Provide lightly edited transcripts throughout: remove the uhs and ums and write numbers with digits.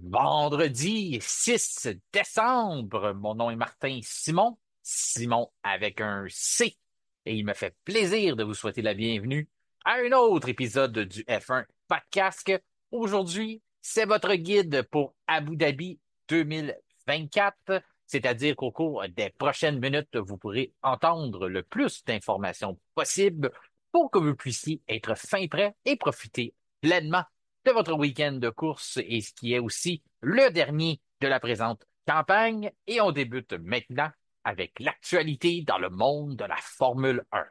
Vendredi 6 décembre. Mon nom est Martin Simon, Simon avec un C. Et il me fait plaisir de vous souhaiter la bienvenue à un autre épisode du F1 Podcast. Aujourd'hui, c'est votre guide pour Abu Dhabi 2024, c'est-à-dire qu'au cours des prochaines minutes, vous pourrez entendre le plus d'informations possible pour que vous puissiez être fin prêt et profiter pleinement de votre week-end de course et ce qui est aussi le dernier de la présente campagne. Et on débute maintenant avec l'actualité dans le monde de la Formule 1.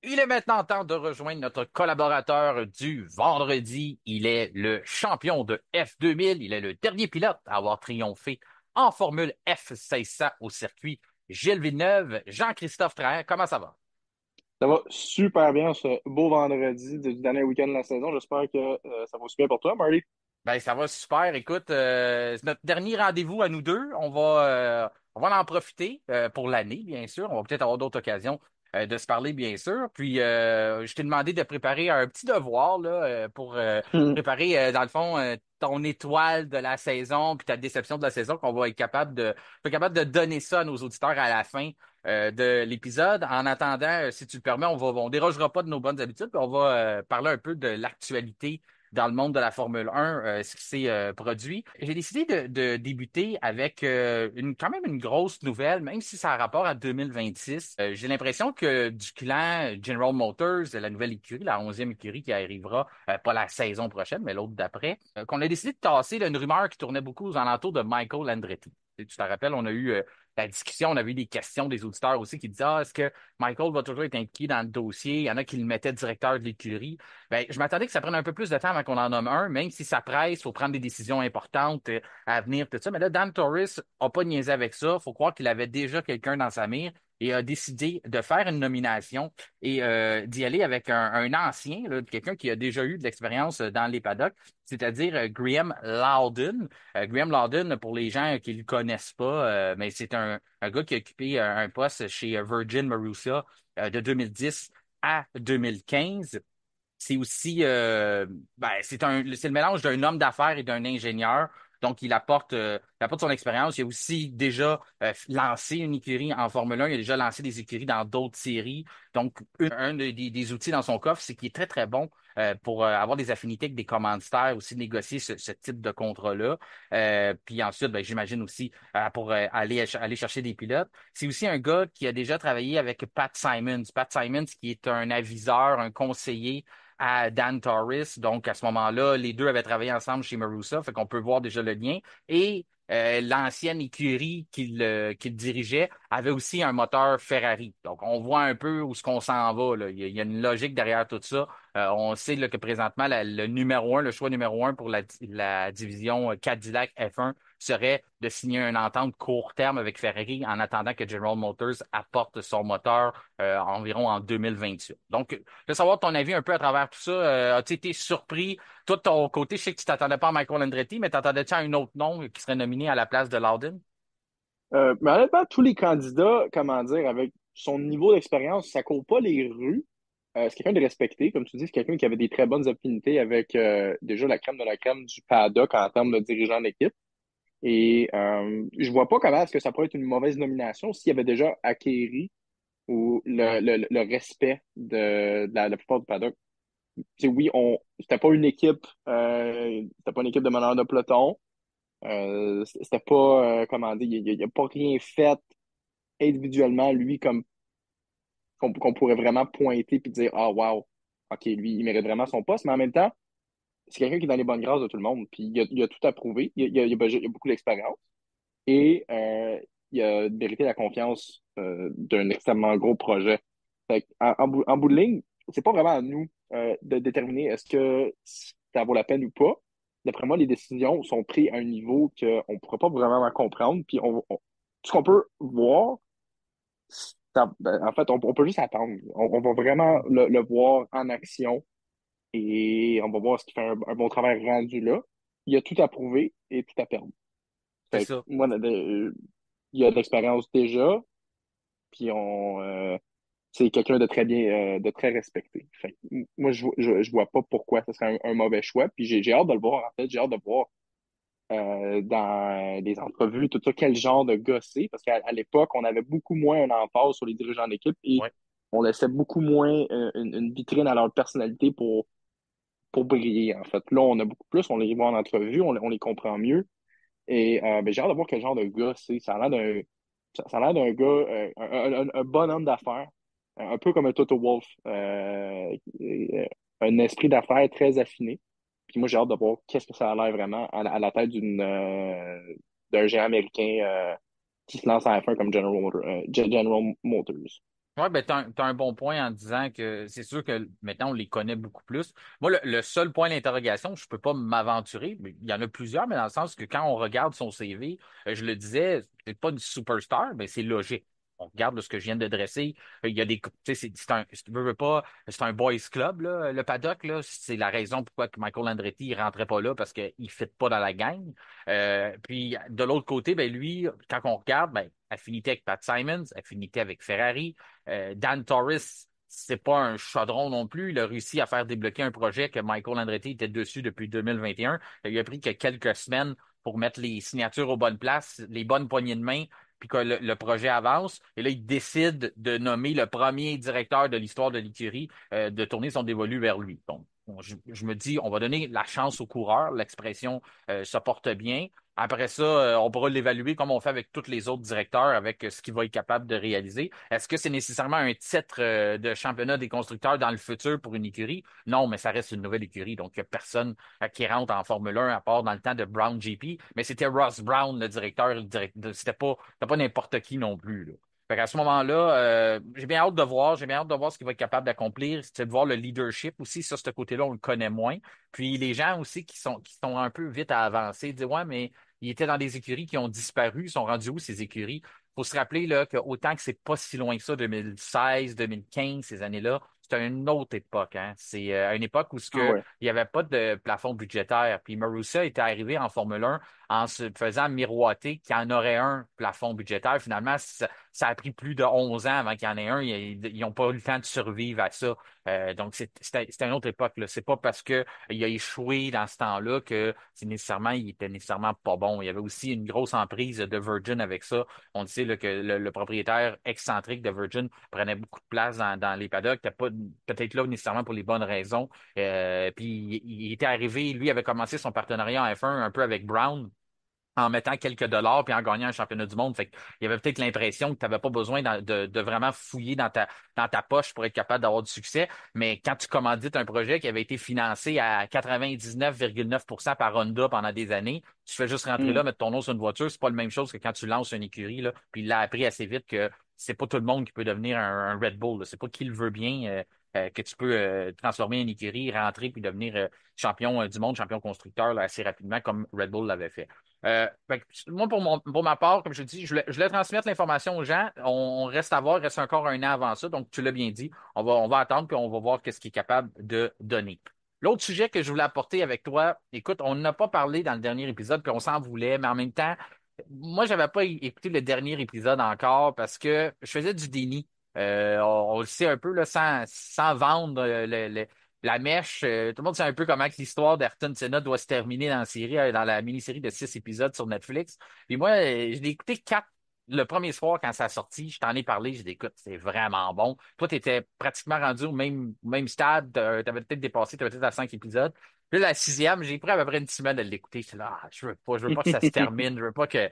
Il est maintenant temps de rejoindre notre collaborateur du vendredi. Il est le champion de F2000. Il est le dernier pilote à avoir triomphé en Formule F1600 au circuit Gilles Villeneuve. Jean-Christophe Traher, comment ça va? Ça va super bien ce beau vendredi du dernier week-end de la saison. J'espère que ça va super pour toi, Marty. Ben, ça va super. Écoute, c'est notre dernier rendez-vous à nous deux. On va en profiter pour l'année, bien sûr. On va peut-être avoir d'autres occasions de se parler, bien sûr. Puis, je t'ai demandé de préparer un petit devoir là, pour préparer, dans le fond, ton étoile de la saison, puis ta déception de la saison, qu'on va être capable de donner ça à nos auditeurs à la fin de l'épisode. En attendant, si tu le permets, on dérogera pas de nos bonnes habitudes, puis on va parler un peu de l'actualité dans le monde de la Formule 1, ce qui s'est produit. J'ai décidé de débuter avec quand même une grosse nouvelle, même si ça a rapport à 2026. J'ai l'impression que du clan General Motors, la nouvelle écurie, la 11e écurie qui arrivera, pas la saison prochaine, mais l'autre d'après, qu'on a décidé de tasser là, une rumeur qui tournait beaucoup aux alentours de Michael Andretti. Tu te rappelles, on a eu la discussion, on avait eu des questions des auditeurs aussi qui disaient, ah, est-ce que Michael va toujours être impliqué dans le dossier? Il y en a qui le mettaient directeur de l'écurie. Ben, je m'attendais que ça prenne un peu plus de temps avant qu'on en nomme un, même si ça presse, il faut prendre des décisions importantes à venir, tout ça. Mais là, Dan Torres n'a pas niaisé avec ça. Il faut croire qu'il avait déjà quelqu'un dans sa mire et a décidé de faire une nomination et d'y aller avec un ancien, là, quelqu'un qui a déjà eu de l'expérience dans les paddocks, c'est-à-dire Graham Loudon. Graham Loudon, pour les gens qui ne le connaissent pas, mais c'est un gars qui a occupé un poste chez Virgin Marussia de 2010 à 2015. C'est aussi, c'est le mélange d'un homme d'affaires et d'un ingénieur. Donc, il apporte son expérience. Il a aussi déjà lancé une écurie en Formule 1. Il a déjà lancé des écuries dans d'autres séries. Donc, un des outils dans son coffre, c'est qu'il est très, très bon pour avoir des affinités avec des commanditaires, aussi négocier ce type de contrat-là. Puis ensuite, ben, j'imagine aussi pour aller chercher des pilotes. C'est aussi un gars qui a déjà travaillé avec Pat Simons. Pat Simons, qui est un aviseur, un conseiller à Dan Torres. Donc, à ce moment-là, les deux avaient travaillé ensemble chez Marussa, fait qu'on peut voir déjà le lien. Et l'ancienne écurie qu'il dirigeait avait aussi un moteur Ferrari. Donc, on voit un peu où ce qu'on s'en va, là. Il y a une logique derrière tout ça. On sait là, que présentement, le numéro un, le choix numéro un pour la division Cadillac F1 serait de signer une entente court terme avec Ferrari en attendant que General Motors apporte son moteur environ en 2028. Donc, je veux savoir ton avis un peu à travers tout ça. As-tu été surpris? Toi, de ton côté, je sais que tu t'attendais pas à Michael Andretti, mais t'attendais-tu à un autre nom qui serait nominé à la place de Loudon? Mais honnêtement, tous les candidats, comment dire, avec son niveau d'expérience, ça court pas les rues. C'est quelqu'un de respecté, comme tu dis, c'est quelqu'un qui avait des très bonnes affinités avec déjà la crème de la crème du paddock en termes de dirigeant d'équipe. Et je vois pas comment est-ce que ça pourrait être une mauvaise nomination s'il avait déjà acquéri ou le respect de la plupart du paddock. Tu sais, oui, c'était pas une équipe de meneurs de peloton. C'était pas, comment dire, il a pas rien fait individuellement, lui, comme qu'on pourrait vraiment pointer puis dire, ah, wow, OK, lui, il mérite vraiment son poste, mais en même temps, c'est quelqu'un qui est dans les bonnes grâces de tout le monde, puis il a tout approuvé, il a beaucoup d'expérience, et il a mérité la confiance d'un extrêmement gros projet. Fait en bout de ligne, c'est pas vraiment à nous de déterminer est-ce que ça vaut la peine ou pas. D'après moi, les décisions sont prises à un niveau qu'on ne pourra pas vraiment comprendre. Puis ce qu'on peut voir, en fait, on peut juste attendre. On va vraiment le voir en action et on va voir ce qu'il fait un bon travail rendu là. Il a tout à prouver et tout à perdre. C'est Fait que ça. moi, il y a de l'expérience déjà, puis c'est quelqu'un de très bien, de très respecté. Fait que, moi, je vois pas pourquoi ce serait un mauvais choix. Puis j'ai hâte de le voir, en fait. J'ai hâte de voir dans les entrevues, tout ça, quel genre de gars c'est. Parce qu'à l'époque, on avait beaucoup moins un emphase sur les dirigeants d'équipe et Ouais. on laissait beaucoup moins une vitrine à leur personnalité pour briller, en fait. Là, on a beaucoup plus, on les voit en entrevue, on les comprend mieux. Et ben, j'ai hâte de voir quel genre de gars c'est. Ça a l'air d'un gars, un bon homme d'affaires, un peu comme un Toto Wolff, un esprit d'affaires très affiné. Puis moi, j'ai hâte de voir qu'est-ce que ça a l'air vraiment à la tête d'un géant américain qui se lance en F1 comme General Motors. Ouais, ben, t'as un bon point en disant que c'est sûr que maintenant on les connaît beaucoup plus. Moi, le seul point d'interrogation, je peux pas m'aventurer, mais il y en a plusieurs, mais dans le sens que quand on regarde son CV, je le disais, c'est pas une superstar, mais c'est logique. On regarde là, ce que je viens de dresser. Il y a des, tu sais, si tu veux pas, c'est un boys club, là, le paddock, là. C'est la raison pourquoi que Michael Andretti, il rentrait pas là parce qu'il ne fit pas dans la gang. Puis, de l'autre côté, ben, lui, quand on regarde, ben, affinité avec Pat Simons, affinité avec Ferrari, Dan Torres, c'est pas un chaudron non plus. Il a réussi à faire débloquer un projet que Michael Andretti était dessus depuis 2021. Il a pris que quelques semaines pour mettre les signatures aux bonnes places, les bonnes poignées de main, puis que le projet avance. Et là, il décide de nommer le premier directeur de l'histoire de l'écurie, de tourner son dévolu vers lui. Donc, bon, je me dis, on va donner la chance au coureur. L'expression se porte bien. Après ça, on pourra l'évaluer comme on fait avec tous les autres directeurs, avec ce qu'il va être capable de réaliser. Est-ce que c'est nécessairement un titre de championnat des constructeurs dans le futur pour une écurie? Non, mais ça reste une nouvelle écurie, donc il n'y a personne qui rentre en Formule 1 à part dans le temps de Brown GP. Mais c'était Ross Brown, le directeur. C'était pas n'importe qui non plus, là. Fait qu'à ce moment-là, j'ai bien hâte de voir ce qu'il va être capable d'accomplir, c'est de voir le leadership aussi, ça, ce côté-là, on le connaît moins. Puis les gens aussi qui sont un peu vite à avancer, disent ouais, mais il était dans des écuries qui ont disparu. Ils sont rendus où, ces écuries? Faut se rappeler là, que autant que c'est pas si loin que ça, 2016, 2015, ces années-là, c'est une autre époque. Hein. C'est une époque où Ah il ouais. n'y avait pas de plafond budgétaire. Puis Marussia était arrivé en Formule 1 en se faisant miroiter qu'il y en aurait un plafond budgétaire. Finalement, ça a pris plus de 11 ans avant qu'il y en ait un. Ils n'ont pas eu le temps de survivre à ça. Donc, c'était une autre époque. Là. C'est pas parce que il a échoué dans ce temps-là que il était nécessairement pas bon. Il y avait aussi une grosse emprise de Virgin avec ça. On sait là, que le propriétaire excentrique de Virgin prenait beaucoup de place dans les paddocks. T'es pas peut-être là nécessairement pour les bonnes raisons. Puis il était arrivé, lui avait commencé son partenariat en F1 un peu avec Brown en mettant quelques dollars puis en gagnant un championnat du monde. Fait qu'il y avait peut-être l'impression que tu n'avais pas besoin de vraiment fouiller dans ta poche pour être capable d'avoir du succès. Mais quand tu commandites un projet qui avait été financé à 99,9% par Honda pendant des années, tu fais juste rentrer Hmm. là, mettre ton nom sur une voiture, c'est pas la même chose que quand tu lances une écurie, là. Puis il l'a appris assez vite que c'est pas tout le monde qui peut devenir un Red Bull, là. C'est pas qui le veut bien. Que tu peux transformer une écurie, rentrer puis devenir champion du monde, champion constructeur là, assez rapidement comme Red Bull l'avait fait. Fait que moi, pour ma part, comme je dis, je voulais transmettre l'information aux gens. On reste à voir, il reste encore un an avant ça. Donc, tu l'as bien dit. On va attendre puis on va voir qu'est-ce qu'il est capable de donner. L'autre sujet que je voulais apporter avec toi, écoute, on n'a pas parlé dans le dernier épisode, puis on s'en voulait, mais en même temps, moi, j'avais pas écouté le dernier épisode encore parce que je faisais du déni. On le sait un peu, là, sans vendre la mèche. Tout le monde sait un peu comment que l'histoire d'Ayrton Senna doit se terminer dans la série, dans la mini-série de 6 épisodes sur Netflix. Puis moi, je l'ai écouté quatre le premier soir quand ça a sorti. Je t'en ai parlé, j'ai dit, écoute, c'est vraiment bon. Toi, tu étais pratiquement rendu au même stade. Tu avais peut-être dépassé, tu avais peut-être à 5 épisodes. Puis là, la sixième, j'ai pris à peu près une semaine de l'écouter. J'étais là, ah, je veux pas que ça se termine. Je veux pas que.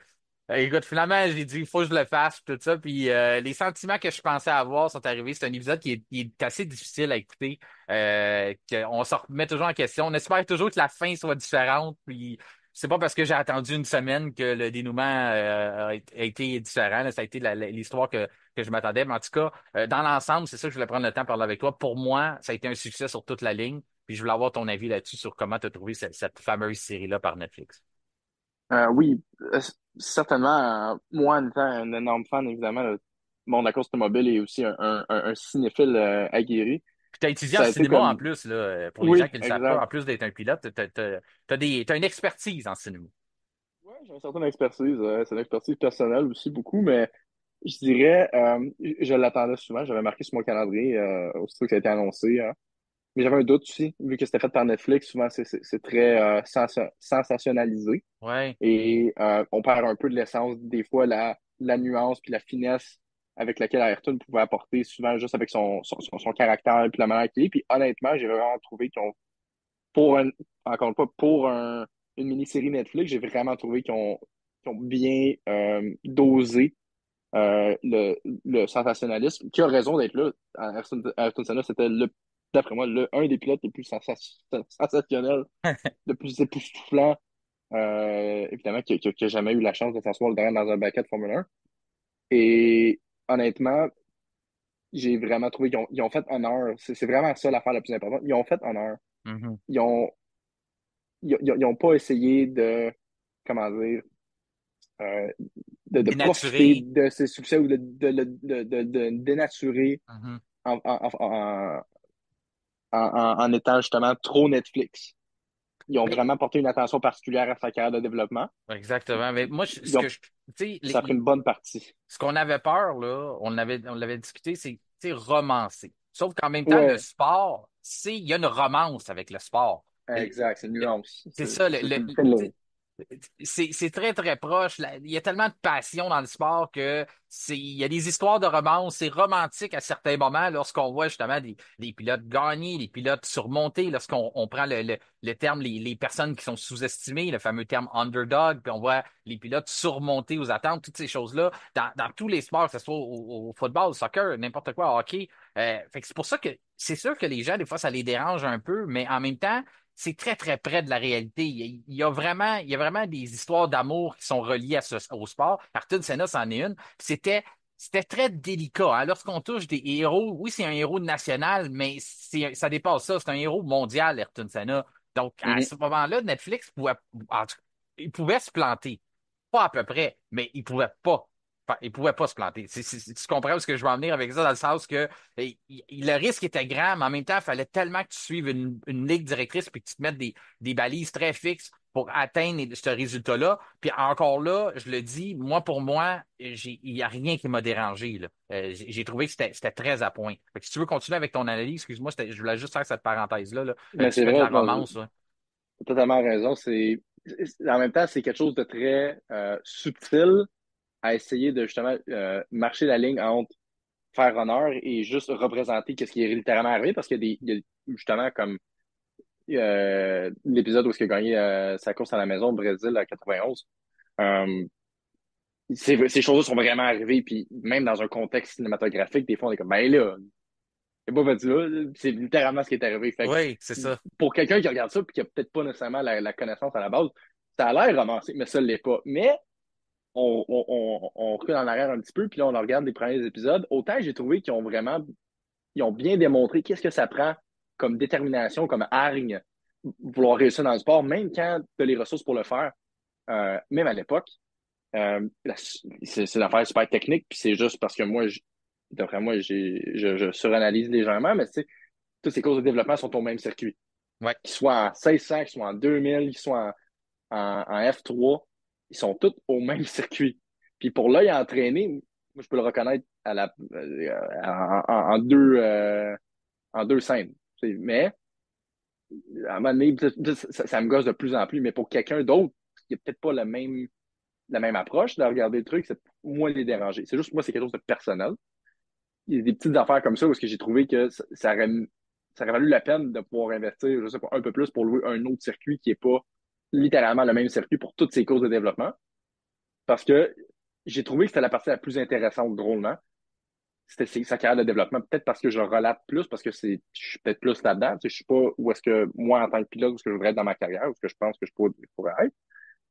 Écoute, finalement, j'ai dit, il faut que je le fasse, tout ça. Puis les sentiments que je pensais avoir sont arrivés. C'est un épisode qui est assez difficile à écouter. On se remet toujours en question. On espère toujours que la fin soit différente. Puis c'est pas parce que j'ai attendu une semaine que le dénouement a été différent. Là. Ça a été l'histoire que je m'attendais. Mais en tout cas, dans l'ensemble, c'est ça que je voulais prendre le temps de parler avec toi. Pour moi, ça a été un succès sur toute la ligne. Puis je voulais avoir ton avis là-dessus sur comment tu as trouvé cette fameuse série-là par Netflix. Oui, certainement. Moi, en étant un énorme fan, évidemment, bon, de la course automobile et aussi un cinéphile aguerri, Puis t'as étudié en ça a été cinéma en comme... plus, là, pour les gens Oui, qui ne le savent pas, exact. en plus d'être un pilote, t'as une expertise en cinéma. Ouais, j'ai une certaine expertise. C'est une expertise personnelle aussi, beaucoup, mais Je dirais, je l'attendais souvent, j'avais marqué sur mon calendrier, aussitôt que ça a été annoncé, hein. Mais j'avais un doute aussi, vu que c'était fait par Netflix, souvent c'est très sensationnalisé. Ouais. Et on perd un peu de l'essence, des fois, la nuance puis la finesse avec laquelle Ayrton pouvait apporter, souvent juste avec son caractère et puis la manière qu'il est. Puis honnêtement, j'ai vraiment trouvé qu'ils ont, pour un, encore une fois, une mini-série Netflix, j'ai vraiment trouvé qu'ils ont bien dosé le sensationnalisme, qui a raison d'être là. Ayrton Senna, c'était d'après moi, un des pilotes les plus sensationnels, le plus époustouflant, évidemment, qui a jamais eu la chance de s'asseoir le derrière dans un baquet de Formule 1. Et honnêtement, j'ai vraiment trouvé ils ont fait honneur. C'est vraiment ça l'affaire la plus importante. Ils ont fait honneur. Mhm. Ils ont, ils ont pas essayé de, comment dire, euh, de profiter Dénaturé. de ses succès ou de dénaturer Mhm. en, en, en, en étant justement trop Netflix. Ils ont Mais, vraiment porté une attention particulière à sa carrière de développement. exactement. Mais moi, Ils ont, tu sais, ça a pris une bonne partie. ce qu'on avait peur, là, on l'avait discuté, c'est, tu sais, romancer. Sauf qu'en même temps, le Ouais, sport, il y a une romance avec le sport. exact, c'est une Le- nuance. c'est ça, C'est une fine ligne. c'est très, très proche. Il y a tellement de passion dans le sport que il y a des histoires de romance. C'est romantique à certains moments lorsqu'on voit justement des pilotes gagner, des pilotes surmonter, lorsqu'on prend le terme, les personnes qui sont sous-estimées, le fameux terme underdog, puis on voit les pilotes surmonter aux attentes, toutes ces choses-là, dans tous les sports, que ce soit au football, au soccer, n'importe quoi, au hockey. Fait que c'est pour ça que c'est sûr que les gens, des fois, ça les dérange un peu, mais en même temps, c'est très, très près de la réalité. Il y a vraiment des histoires d'amour qui sont reliées au sport. Ayrton Senna, c'en est une. Puis c'était très délicat, hein. Lorsqu'on touche des héros, oui, c'est un héros national, mais ça dépasse ça. C'est un héros mondial, Ayrton Senna. Donc, à Mhm. ce moment-là, Netflix pouvait, en tout cas, il pouvait se planter. Pas à peu près, mais il pouvait pas. Enfin, il pouvait pas se planter. Tu comprends ce que je veux en venir avec ça, dans le sens que le risque était grand, mais en même temps, il fallait tellement que tu suives une ligne directrice puis que tu te mettes des balises très fixes pour atteindre ce résultat-là. Puis encore là, je le dis, moi, pour moi, il n'y a rien qui m'a dérangé, là. J'ai trouvé que c'était très à point. Fait que si tu veux continuer avec ton analyse, excuse-moi, je voulais juste faire cette parenthèse-là, là. Mais Tu c'est fais de vrai, la non, romance, là. t'as totalement raison. En même temps, c'est quelque chose de très subtil à essayer de justement marcher la ligne entre faire honneur et juste représenter ce qui est littéralement arrivé parce il y a justement comme l'épisode où il a gagné sa course à la maison au Brésil à 91. Euh, ces choses-là sont vraiment arrivées, puis même dans un contexte cinématographique, des fois, on est comme, ben là, c'est pas fait là, c'est littéralement ce qui est arrivé. Fait que, Oui, c'est ça. pour quelqu'un qui regarde ça, puis qui a peut-être pas nécessairement la connaissance à la base, ça a l'air romancé, mais ça l'est pas. Mais on recule en arrière un petit peu, puis là, on regarde les premiers épisodes. Autant j'ai trouvé qu'ils ont vraiment, ils ont bien démontré qu'est-ce que ça prend comme détermination, comme hargne, vouloir réussir dans le sport, même quand tu as les ressources pour le faire, même à l'époque. C'est une affaire super technique, puis c'est juste parce que d'après moi, je suranalyse légèrement, mais tu sais, toutes ces courses de développement sont au même circuit. Ouais. Qu'ils soient en 1600, qu'ils soient en 2000, qu'ils soient en F3, ils sont tous au même circuit. Puis pour l'œil entraîné, moi, je peux le reconnaître en deux scènes. Mais à un moment donné, ça me gosse de plus en plus. Mais pour quelqu'un d'autre qui n'a peut-être pas la même approche de regarder le truc, c'est moins les déranger. C'est juste moi, c'est quelque chose de personnel. Il y a des petites affaires comme ça où j'ai trouvé que ça aurait valu la peine de pouvoir investir, je sais pas, un peu plus pour louer un autre circuit qui n'est pas littéralement le même circuit pour toutes ces courses de développement. Parce que j'ai trouvé que c'était la partie la plus intéressante, drôlement. C'était sa carrière de développement. Peut-être parce que je relate plus, parce que je suis peut-être plus là-dedans. Tu sais, je sais pas où est-ce que moi, en tant que pilote, où est-ce que je voudrais être dans ma carrière, où est-ce que je pense que pourrais être.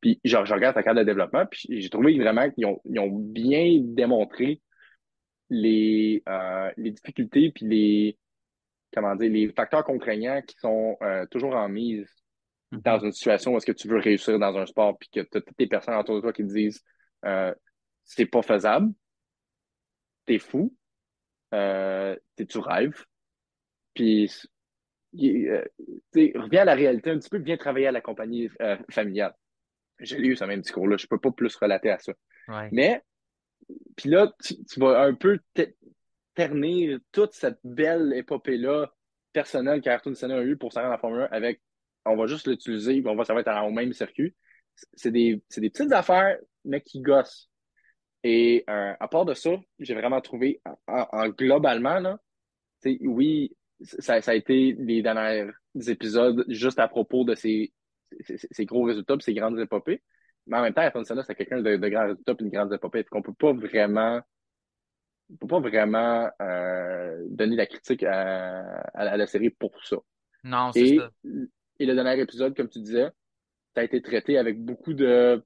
Puis je regarde sa carrière de développement, puis j'ai trouvé vraiment ils ont bien démontré les difficultés puis comment dire, les facteurs contraignants qui sont toujours en mise dans Mhm. une situation où est-ce que tu veux réussir dans un sport puis que tu as toutes les personnes autour de toi qui te disent euh, c'est pas faisable, t'es fou, tu rêves, puis reviens à la réalité un petit peu, viens travailler à la compagnie familiale. J'ai lu ce même discours-là, je peux pas plus relater à ça. Ouais. Mais Puis là, tu vas un peu ternir toute cette belle épopée-là personnelle qu'Ayrton Senna a eue pour s'arrêter dans la Formule 1 avec, on va juste l'utiliser, puis on va s'arrêter au même circuit. C'est des petites affaires, mais qui gossent. Et à part de ça, j'ai vraiment trouvé, globalement, là, oui, ça a été les derniers épisodes juste à propos de ces gros résultats et ces grandes épopées. Mais en même temps, Ayrton Senna, c'est quelqu'un de grands résultats et de grandes épopées. Qu'on peut pas vraiment donner la critique à la série pour ça. Non, c'est Et, ça. et le dernier épisode, comme tu disais, ça a été traité avec beaucoup de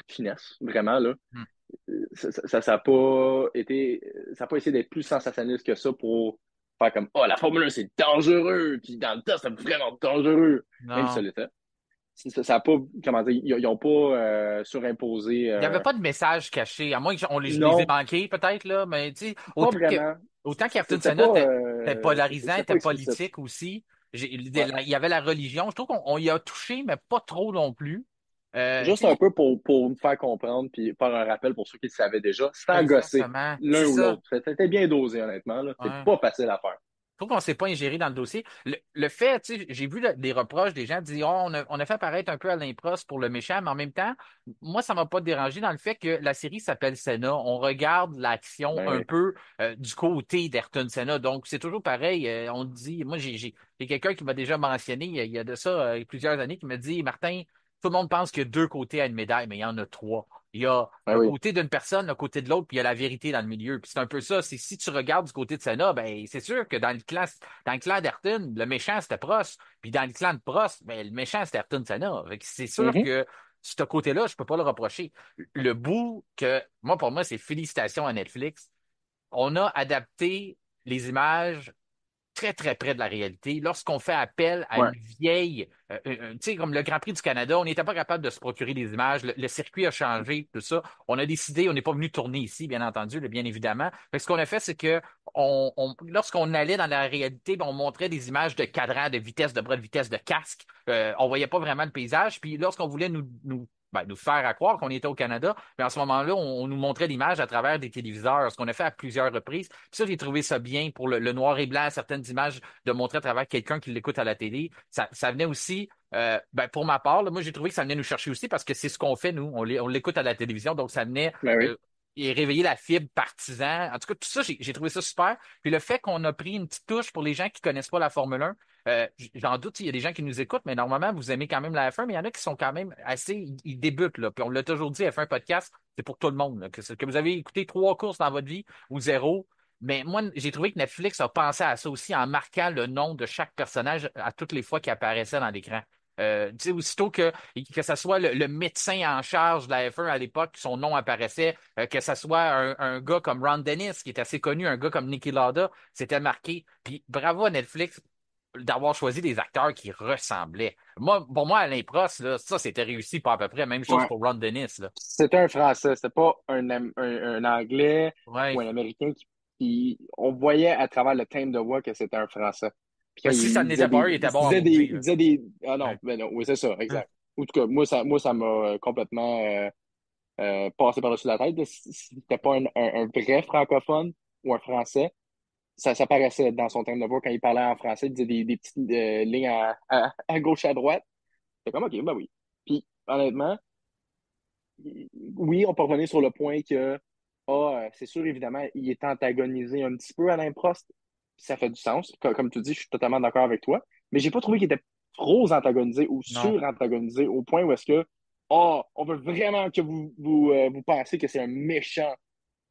finesse, vraiment, là. Hmm. Ça a pas été, ça a pas essayé d'être plus sensationnaliste que ça pour faire comme, oh, la Formule 1, c'est dangereux, puis dans le temps, c'est vraiment dangereux. Même si ça Non. l'était. Ça a pas, comment dire, ils ont pas surimposé, Il n'y avait pas de message caché, à moins que je les ai non, manqués peut-être, là, mais tu sais, pas vraiment. autant qu'Ayrton C'était Senna pas, était polarisant, c'était était pas explicite. politique aussi. Ouais. Il y avait la religion. Je trouve qu'on y a touché, mais pas trop non plus. Juste Tu sais, un peu pour me faire comprendre, puis faire un rappel pour ceux qui le savaient déjà, sans gosser exactement. C'est l'un ou ça. l'autre. C'était bien dosé, honnêtement, là. C'est Ouais. pas facile à faire. Je trouve qu'on s'est pas ingéré dans le dossier. Le fait, tu sais, j'ai vu des reproches des gens dire, oh, on a fait paraître un peu Alain Prost pour le méchant, mais en même temps, moi, ça m'a pas dérangé dans le fait que la série s'appelle Senna. On regarde l'action Ben un oui. peu du côté d'Ayrton Senna. Donc, c'est toujours pareil. On dit, moi, j'ai quelqu'un qui m'a déjà mentionné il y a de ça plusieurs années qui m'a dit, Martin, tout le monde pense qu'il y a deux côtés à une médaille, mais il y en a trois. Il y a Ben un oui. côté d'une personne, le côté de l'autre, puis il y a la vérité dans le milieu. Puis c'est un peu ça. C'est si tu regardes du côté de Senna, ben c'est sûr que dans le clan d'Ayrton, le méchant c'était Prost. Puis dans le clan de Prost, ben le méchant c'était Ayrton Senna. Fait que c'est sûr Mhm. que ce côté-là, je peux pas le reprocher. Le bout que moi pour moi c'est félicitations à Netflix. On a adapté les images très, très près de la réalité. Lorsqu'on fait appel à Ouais. une vieille, tu sais, comme le Grand Prix du Canada, on n'était pas capable de se procurer des images. Le circuit a changé, tout ça. On a décidé, on n'est pas venu tourner ici, bien entendu, bien évidemment. Fait que ce qu'on a fait, c'est que lorsqu'on allait dans la réalité, ben, on montrait des images de cadran, de vitesse, de bras de vitesse, de casque. On voyait pas vraiment le paysage. Puis lorsqu'on voulait nous faire à croire qu'on était au Canada, mais en ce moment-là, on nous montrait l'image à travers des téléviseurs, ce qu'on a fait à plusieurs reprises. Puis ça, j'ai trouvé ça bien pour le noir et blanc, certaines images de montrer à travers quelqu'un qui l'écoute à la télé. Ça venait aussi, ben, pour ma part, là, moi, j'ai trouvé que ça venait nous chercher aussi parce que c'est ce qu'on fait, nous. On l'écoute à la télévision, donc ça venait Ben oui. et réveiller la fibre partisan. En tout cas, tout ça, j'ai trouvé ça super. Puis le fait qu'on a pris une petite touche pour les gens qui connaissent pas la Formule 1, j'en doute, il y a des gens qui nous écoutent, mais normalement, vous aimez quand même la F1, mais il y en a qui sont quand même assez, ils débutent, là. Puis on l'a toujours dit, F1 podcast, c'est pour tout le monde, là. Que vous avez écouté trois courses dans votre vie ou zéro. Mais moi, j'ai trouvé que Netflix a pensé à ça aussi en marquant le nom de chaque personnage à toutes les fois qu'il apparaissait dans l'écran. Tu sais, aussitôt que ça soit le médecin en charge de la F1 à l'époque, son nom apparaissait, que ça soit un gars comme Ron Dennis, qui est assez connu, un gars comme Niki Lauda, c'était marqué. Puis bravo à Netflix d'avoir choisi des acteurs qui ressemblaient. Moi, pour moi, Alain Prost, là, ça, c'était réussi pas à peu près. Même chose Ouais. pour Ron Dennis, là. C'était un Français, c'était pas un Anglais ou Ouais. un Américain on voyait à travers le thème de voix que c'était un Français. Puis quand Mais si ça n'était pas eux, il était bon en maudit, il là. disait des, ah non, Ouais. ben non, oui, c'est ça, exact. En tout cas, moi, ça m'a complètement passé par-dessus la tête. Si c'était pas un vrai francophone ou un Français, ça paraissait dans son thème de voix quand il parlait en français, il disait des petites lignes à gauche, à droite. C'est comme, OK, ben oui. Puis, honnêtement, oui, on peut revenir sur le point que, c'est sûr, évidemment, il est antagonisé un petit peu Alain Prost. Ça fait du sens. Comme tu dis, je suis totalement d'accord avec toi. Mais j'ai pas trouvé qu'il était trop antagonisé ou Non. sur-antagonisé au point où est-ce que, on veut vraiment que vous pensez que c'est un méchant.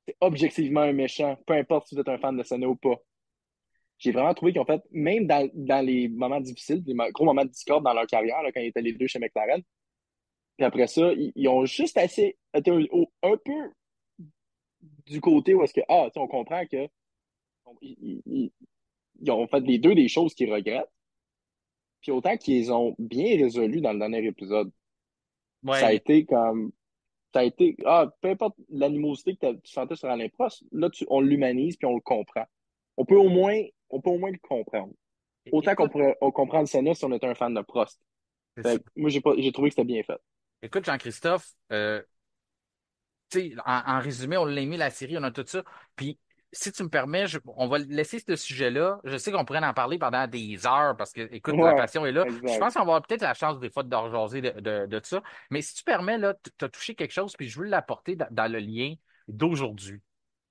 C'est objectivement un méchant, peu importe si vous êtes un fan de Senna ou pas. J'ai vraiment trouvé qu'en fait, même dans les moments difficiles, les gros moments de discorde dans leur carrière, là, quand ils étaient les deux chez McLaren, puis après ça, ils ont juste assez été un peu du côté où est-ce que, tu sais, on comprend que ils ont fait les deux des choses qu'ils regrettent, puis autant qu'ils ont bien résolu dans le dernier épisode. Ça a Ouais. été comme, peu importe l'animosité que tu sentais sur Alain Prost, là, on l'humanise puis on le comprend. On peut au moins, on peut au moins le comprendre. Autant qu'on Écoute, pourrait comprendre Senna si on était un fan de Prost. c'est Fait ça. que moi, j'ai trouvé que c'était bien fait. Écoute, Jean-Christophe, tu sais, en résumé, on l'a mis la série, on a tout ça. Puis, si tu me permets, on va laisser ce sujet-là. Je sais qu'on pourrait en parler pendant des heures parce que, écoute, la Ouais, passion est là. Je exact. pense qu'on va avoir peut-être la chance des fois de rejaser de ça. Mais si tu permets, là, tu as touché quelque chose, puis je veux l'apporter dans le lien d'aujourd'hui.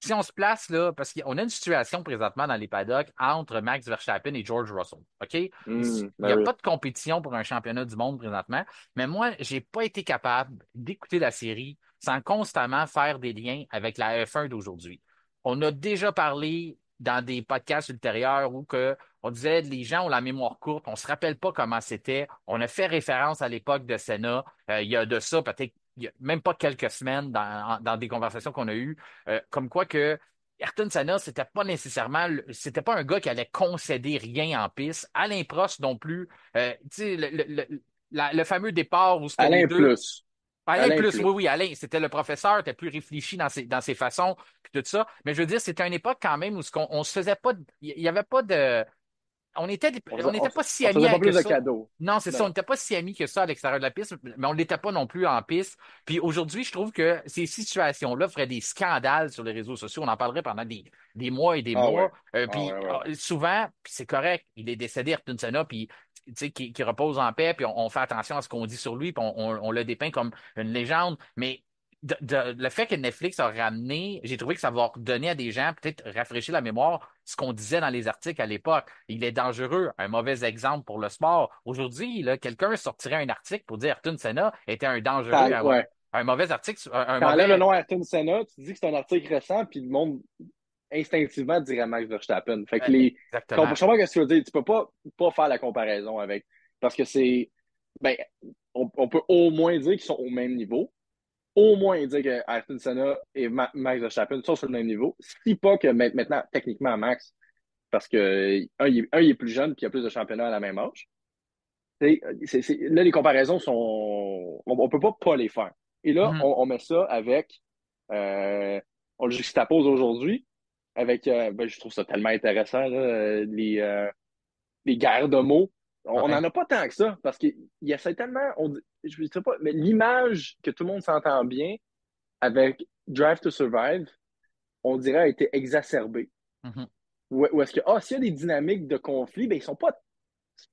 Si on se place là, parce qu'on a une situation présentement dans les paddocks entre Max Verstappen et George Russell. OK? Il n'y Ben a oui. pas de compétition pour un championnat du monde présentement, mais moi, j'ai pas été capable d'écouter la série sans constamment faire des liens avec la F1 d'aujourd'hui. On a déjà parlé dans des podcasts ultérieurs où on disait les gens ont la mémoire courte, on se rappelle pas comment c'était. On a fait référence à l'époque de Senna. Il y a de ça peut-être il y a même pas quelques semaines dans des conversations qu'on a eues, comme quoi que Ayrton Senna, c'était pas un gars qui allait concéder rien en piste. Alain Prost non plus. Tu sais, le fameux départ où ce que les Alain deux plus. Alain Alain plus, plus. oui, oui, Alain, c'était le professeur, était plus réfléchi dans ses façons, puis tout ça. Mais je veux dire, c'était une époque quand même où on se faisait pas, il y avait pas de, on n'était pas si On se amis faisait pas que plus de ça. cadeaux. Non, c'est Non, ça, on non. n'était pas si amis que ça à l'extérieur de la piste, mais on ne l'était pas non plus en piste. Puis aujourd'hui, je trouve que ces situations-là feraient des scandales sur les réseaux sociaux. On en parlerait pendant des mois et des Ah ouais. mois. Ah ouais, ouais, ouais. Souvent, puis c'est correct, il est décédé, Ayrton Senna, puis tu sais, qui repose en paix, puis on fait attention à ce qu'on dit sur lui, puis on le dépeint comme une légende. Mais le fait que Netflix a ramené, j'ai trouvé que ça va redonner à des gens, peut-être rafraîchir la mémoire, ce qu'on disait dans les articles à l'époque. Il est dangereux, un mauvais exemple pour le sport. Aujourd'hui, là, quelqu'un sortirait un article pour dire Ayrton Senna était un dangereux, Ouais. un mauvais article, un T'enlèves le mauvais. nom Ayrton Senna, tu dis que c'est un article récent, puis le monde instinctivement dirait Max Verstappen. Fait que Exactement. je comprends ce que tu veux dire. Tu peux pas faire la comparaison avec. Parce que ben, on peut au moins dire qu'ils sont au même niveau. Au moins dire que Ayrton Senna et Max Verstappen sont sur le même niveau. Si pas que maintenant, techniquement, Max, parce que il est plus jeune puis il a plus de championnats à la même âge. Là, les comparaisons sont. On peut pas les faire. Et là, Mhm. on met ça avec. euh, on le juxtapose aujourd'hui avec. Ben, je trouve ça tellement intéressant, là, les guerres de mots. On Ouais. n'en a pas tant que ça parce qu'il y a tellement. Je ne sais pas, mais l'image que tout le monde s'entend bien avec Drive to Survive, on dirait a été exacerbée. Mhm. Ou est-ce que, s'il y a des dynamiques de conflit, ben, ils sont pas.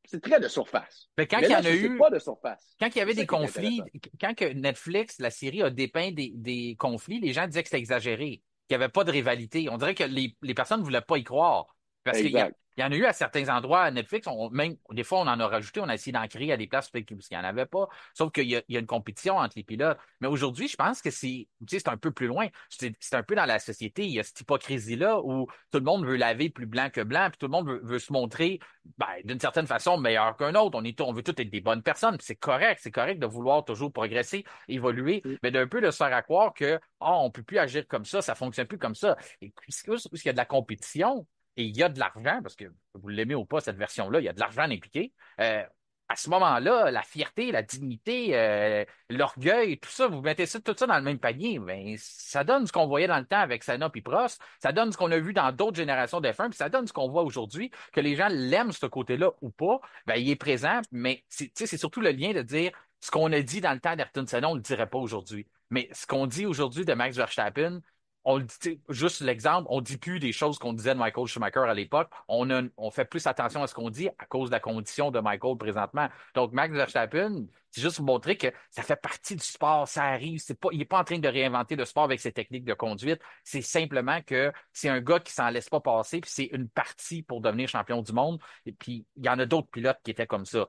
C'est très de surface. Mais quand Mais il y là, en a ça, c'est eu, pas de surface. quand il y C'est avait des ça qui est intéressant. conflits, quand que Netflix, la série a dépeint des conflits, les gens disaient que c'était exagéré, qu'il n'y avait pas de rivalité. On dirait que les personnes ne voulaient pas y croire. Parce Exact. il y en a eu à certains endroits à Netflix, même, des fois, on en a rajouté, on a essayé d'en créer à des places parce qu'il n'y en avait pas. Sauf il y a une compétition entre les pilotes. Mais aujourd'hui, je pense que tu sais, c'est un peu plus loin. C'est un peu dans la société. Il y a cette hypocrisie-là où tout le monde veut laver plus blanc que blanc, puis tout le monde veut se montrer ben, d'une certaine façon meilleur qu'un autre. On veut tous être des bonnes personnes, puis c'est correct de vouloir toujours progresser, évoluer, mais d'un peu de se faire à croire que on peut plus agir comme ça fonctionne plus comme ça. Et puisqu'il y a de la compétition et il y a de l'argent, parce que vous l'aimez ou pas, cette version-là, il y a de l'argent impliqué. À ce moment-là, la fierté, la dignité, l'orgueil, tout ça, vous mettez tout ça dans le même panier, ben, ça donne ce qu'on voyait dans le temps avec Senna puis Prost, ça donne ce qu'on a vu dans d'autres générations d'F1, puis ça donne ce qu'on voit aujourd'hui, que les gens l'aiment ce côté-là ou pas, ben, il est présent, mais c'est surtout le lien de dire ce qu'on a dit dans le temps d'Ayrton Senna, on ne le dirait pas aujourd'hui. Mais ce qu'on dit aujourd'hui de Max Verstappen, on le dit, tu sais, juste l'exemple, on dit plus des choses qu'on disait de Michael Schumacher à l'époque. On fait plus attention à ce qu'on dit à cause de la condition de Michael présentement. Donc, Max Verstappen, c'est juste pour montrer que ça fait partie du sport, ça arrive. Il est pas en train de réinventer le sport avec ses techniques de conduite. C'est simplement que c'est un gars qui s'en laisse pas passer, puis c'est une partie pour devenir champion du monde. Et puis, il y en a d'autres pilotes qui étaient comme ça.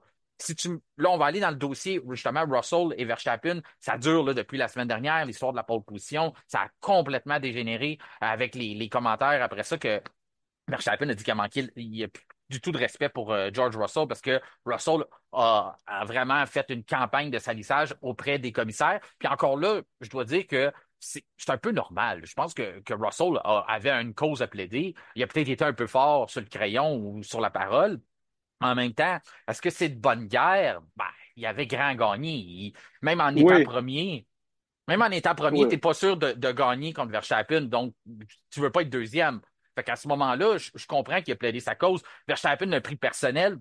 Là, on va aller dans le dossier, justement, Russell et Verstappen. Ça dure là, depuis la semaine dernière, l'histoire de la pole position. Ça a complètement dégénéré avec les commentaires après ça que Verstappen a dit qu'il a manqué, il n'y a plus du tout de respect pour George Russell parce que Russell a vraiment fait une campagne de salissage auprès des commissaires. Puis encore là, je dois dire que c'est un peu normal. Je pense que Russell avait une cause à plaider. Il a peut-être été un peu fort sur le crayon ou sur la parole. En même temps, est-ce que c'est de bonne guerre? Ben, il avait grand gagné. Oui, Même en étant premier, oui. t'es pas sûr de gagner contre Verstappen, donc tu veux pas être deuxième. Fait qu'à ce moment-là, je comprends qu'il a plaidé sa cause. Verstappen l'a pris personnel.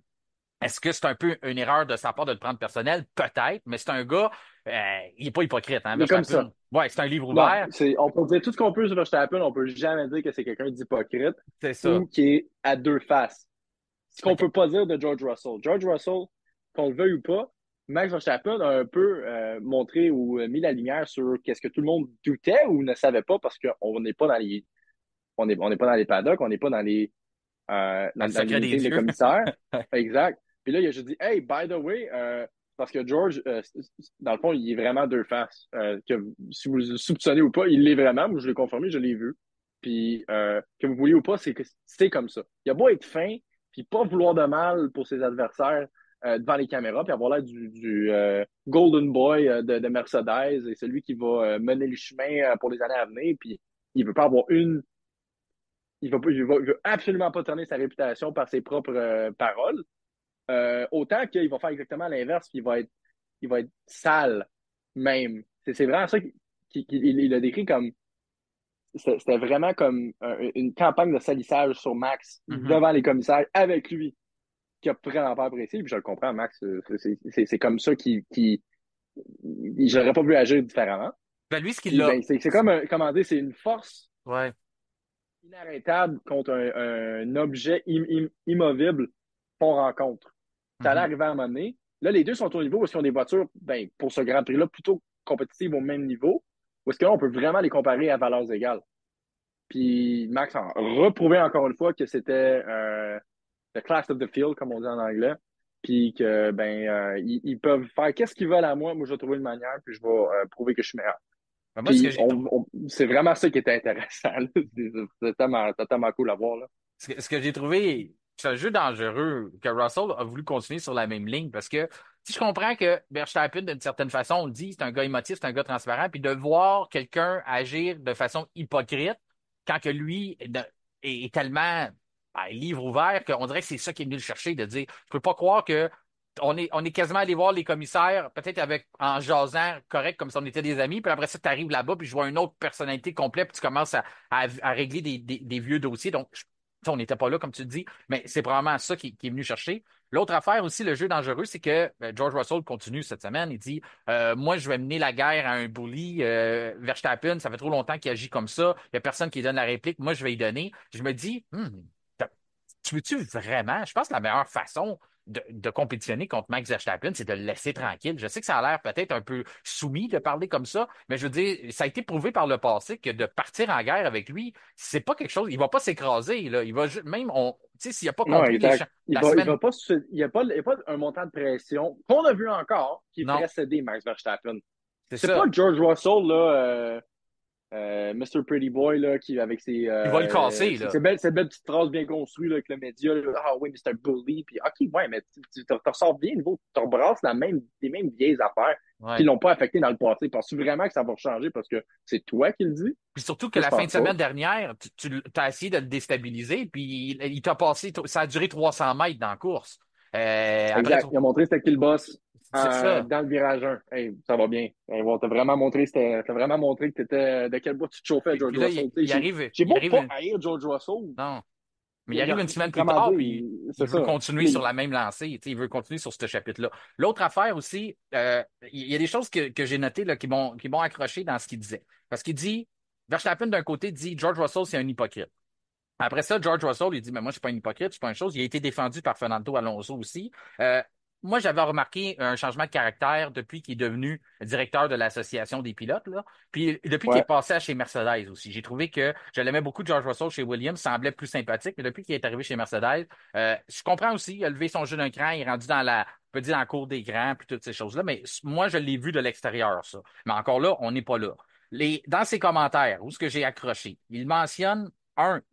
Est-ce que c'est un peu une erreur de sa part de le prendre personnel? Peut-être, mais c'est un gars, il est pas hypocrite, hein, Il est comme ça. Verstappen. Ouais, c'est un livre Non, ouvert, on peut dire tout ce qu'on peut sur Verstappen, on peut jamais dire que c'est quelqu'un d'hypocrite c'est ça. ou qui est à deux faces. Ce qu'on OK. peut pas dire de George Russell. George Russell, qu'on le veuille ou pas, Max Verstappen a un peu montré ou mis la lumière sur qu'est-ce que tout le monde doutait ou ne savait pas parce qu'on n'est pas dans les on n'est pas dans les paddocks, on n'est pas dans les Dans le dans les secret des meetings de dieux. commissaires. Exact. Puis là, il a juste dit Hey, by the way, parce que George, dans le fond, il est vraiment deux faces. Que si vous le soupçonnez ou pas, il l'est vraiment. Moi, je l'ai confirmé, je l'ai vu. Puis que vous vouliez ou pas, c'est que c'est comme ça. Il a beau être fin, puis pas vouloir de mal pour ses adversaires devant les caméras, puis avoir l'air du Golden Boy de Mercedes et celui qui va mener le chemin pour les années à venir. Puis il veut pas avoir une il veut absolument pas tourner sa réputation par ses propres paroles. Autant qu'il va faire exactement l'inverse, puis il va être sale même. C'est vraiment ça qu'il a décrit comme. C'était vraiment comme une campagne de salissage sur Max Mhm. devant les commissaires avec lui, qui a vraiment pas apprécié. Puis je le comprends, Max. C'est comme ça j'aurais pas pu agir différemment. Ben lui, ce qu'il Puis a. ben, c'est comme, comment dire, c'est une force Ouais. inarrêtable contre un objet immovible qu'on rencontre. Ça allait Mhm. arriver à un moment donné. Là, les deux sont au niveau où ils ont des voitures, ben, pour ce Grand Prix-là, plutôt compétitives au même niveau. Où est-ce que là, on peut vraiment les comparer à valeurs égales. Puis Max a reprouvé encore une fois que c'était the class of the field, comme on dit en anglais. Puis que ben ils peuvent faire qu'est-ce qu'ils veulent à moi. Moi, je vais trouver une manière, puis je vais prouver que je suis meilleur. Ben, moi, ce que Puis j'ai trouvé. c'est vraiment ça qui était intéressant. Là. C'est tellement cool à voir. Là. Ce que j'ai trouvé, c'est un jeu dangereux que Russell a voulu continuer sur la même ligne parce que si je comprends que Verstappen, d'une certaine façon, on le dit, c'est un gars émotif, c'est un gars transparent, puis de voir quelqu'un agir de façon hypocrite quand que lui est tellement livre ouvert qu'on dirait que c'est ça qui est venu le chercher, de dire, je peux pas croire que on est quasiment allé voir les commissaires, peut-être avec en jasant correct, comme si on était des amis, puis après ça, tu arrives là-bas, puis je vois une autre personnalité complète, puis tu commences à régler des vieux dossiers. Donc, on n'était pas là, comme tu le dis, mais c'est probablement ça qui est venu chercher. L'autre affaire aussi, le jeu dangereux, c'est que George Russell continue cette semaine. Il dit moi, je vais mener la guerre à un bully. Verstappen, ça fait trop longtemps qu'il agit comme ça. Il n'y a personne qui lui donne la réplique. Moi, je vais y donner. Je me dis tu veux-tu vraiment? Je pense que la meilleure façon de compétitionner contre Max Verstappen, c'est de le laisser tranquille. Je sais que ça a l'air peut-être un peu soumis de parler comme ça, mais je veux dire, ça a été prouvé par le passé que de partir en guerre avec lui, c'est pas quelque chose. Il va pas s'écraser, là. Il va même, tu sais, s'il a pas Non, compris exact. la Il semaine. va pas, il y a pas un montant de pression qu'on a vu encore qui Non, ferait céder Max Verstappen. c'est C'est pas ça. George Russell, là, Mr. Pretty Boy, là, qui, avec Il va le casser, là. ces belles petites phrases bien construites, là, avec le média, là, ah oui, Mr. Bully, puis ok, ouais, mais tu te ressors bien, nouveau, tu rebrasses les mêmes vieilles affaires qui Ouais. l'ont pas affecté dans le passé. Penses-tu vraiment que ça va changer parce que c'est toi qui le dis? Puis surtout que Moi, je la fin de pense pas. semaine dernière, tu as essayé de le déstabiliser, puis il t'a passé, ça a duré 300 mètres dans la course. Après, Exact. Il a montré c'était qui le boss c'est ça. dans le virage 1. Hey, ça va bien. Hey, bon, t'as vraiment montré que t'étais, de quel bout tu te chauffais à Puis George là, Russell. Tu sais, j'ai il beau arrive, pas haïr George Russell. non, mais il arrive une semaine plus Comment tard, dire, puis c'est il veut ça. continuer sur la même lancée, tu sais, il veut continuer sur ce chapitre-là. L'autre affaire aussi, il y a des choses que j'ai notées là, qui m'ont accroché dans ce qu'il disait. Parce qu'il dit, Verstappen d'un côté dit, George Russell, c'est un hypocrite. Après ça, George Russell, il dit, mais moi, je suis pas un hypocrite, je suis pas une chose. Il a été défendu par Fernando Alonso aussi. Euh, Moi, j'avais remarqué un changement de caractère depuis qu'il est devenu directeur de l'association des pilotes, là. Puis depuis qu'il est Ouais. passé à chez Mercedes aussi. J'ai trouvé que je l'aimais beaucoup, George Russell, chez Williams, semblait plus sympathique, mais depuis qu'il est arrivé chez Mercedes, je comprends aussi, il a levé son jeu d'un cran, il est rendu on peut dire, dans la cour des grands, puis toutes ces choses-là. Mais moi, je l'ai vu de l'extérieur, ça. Mais encore là, on n'est pas là. Dans ses commentaires, où ce que j'ai accroché, il mentionne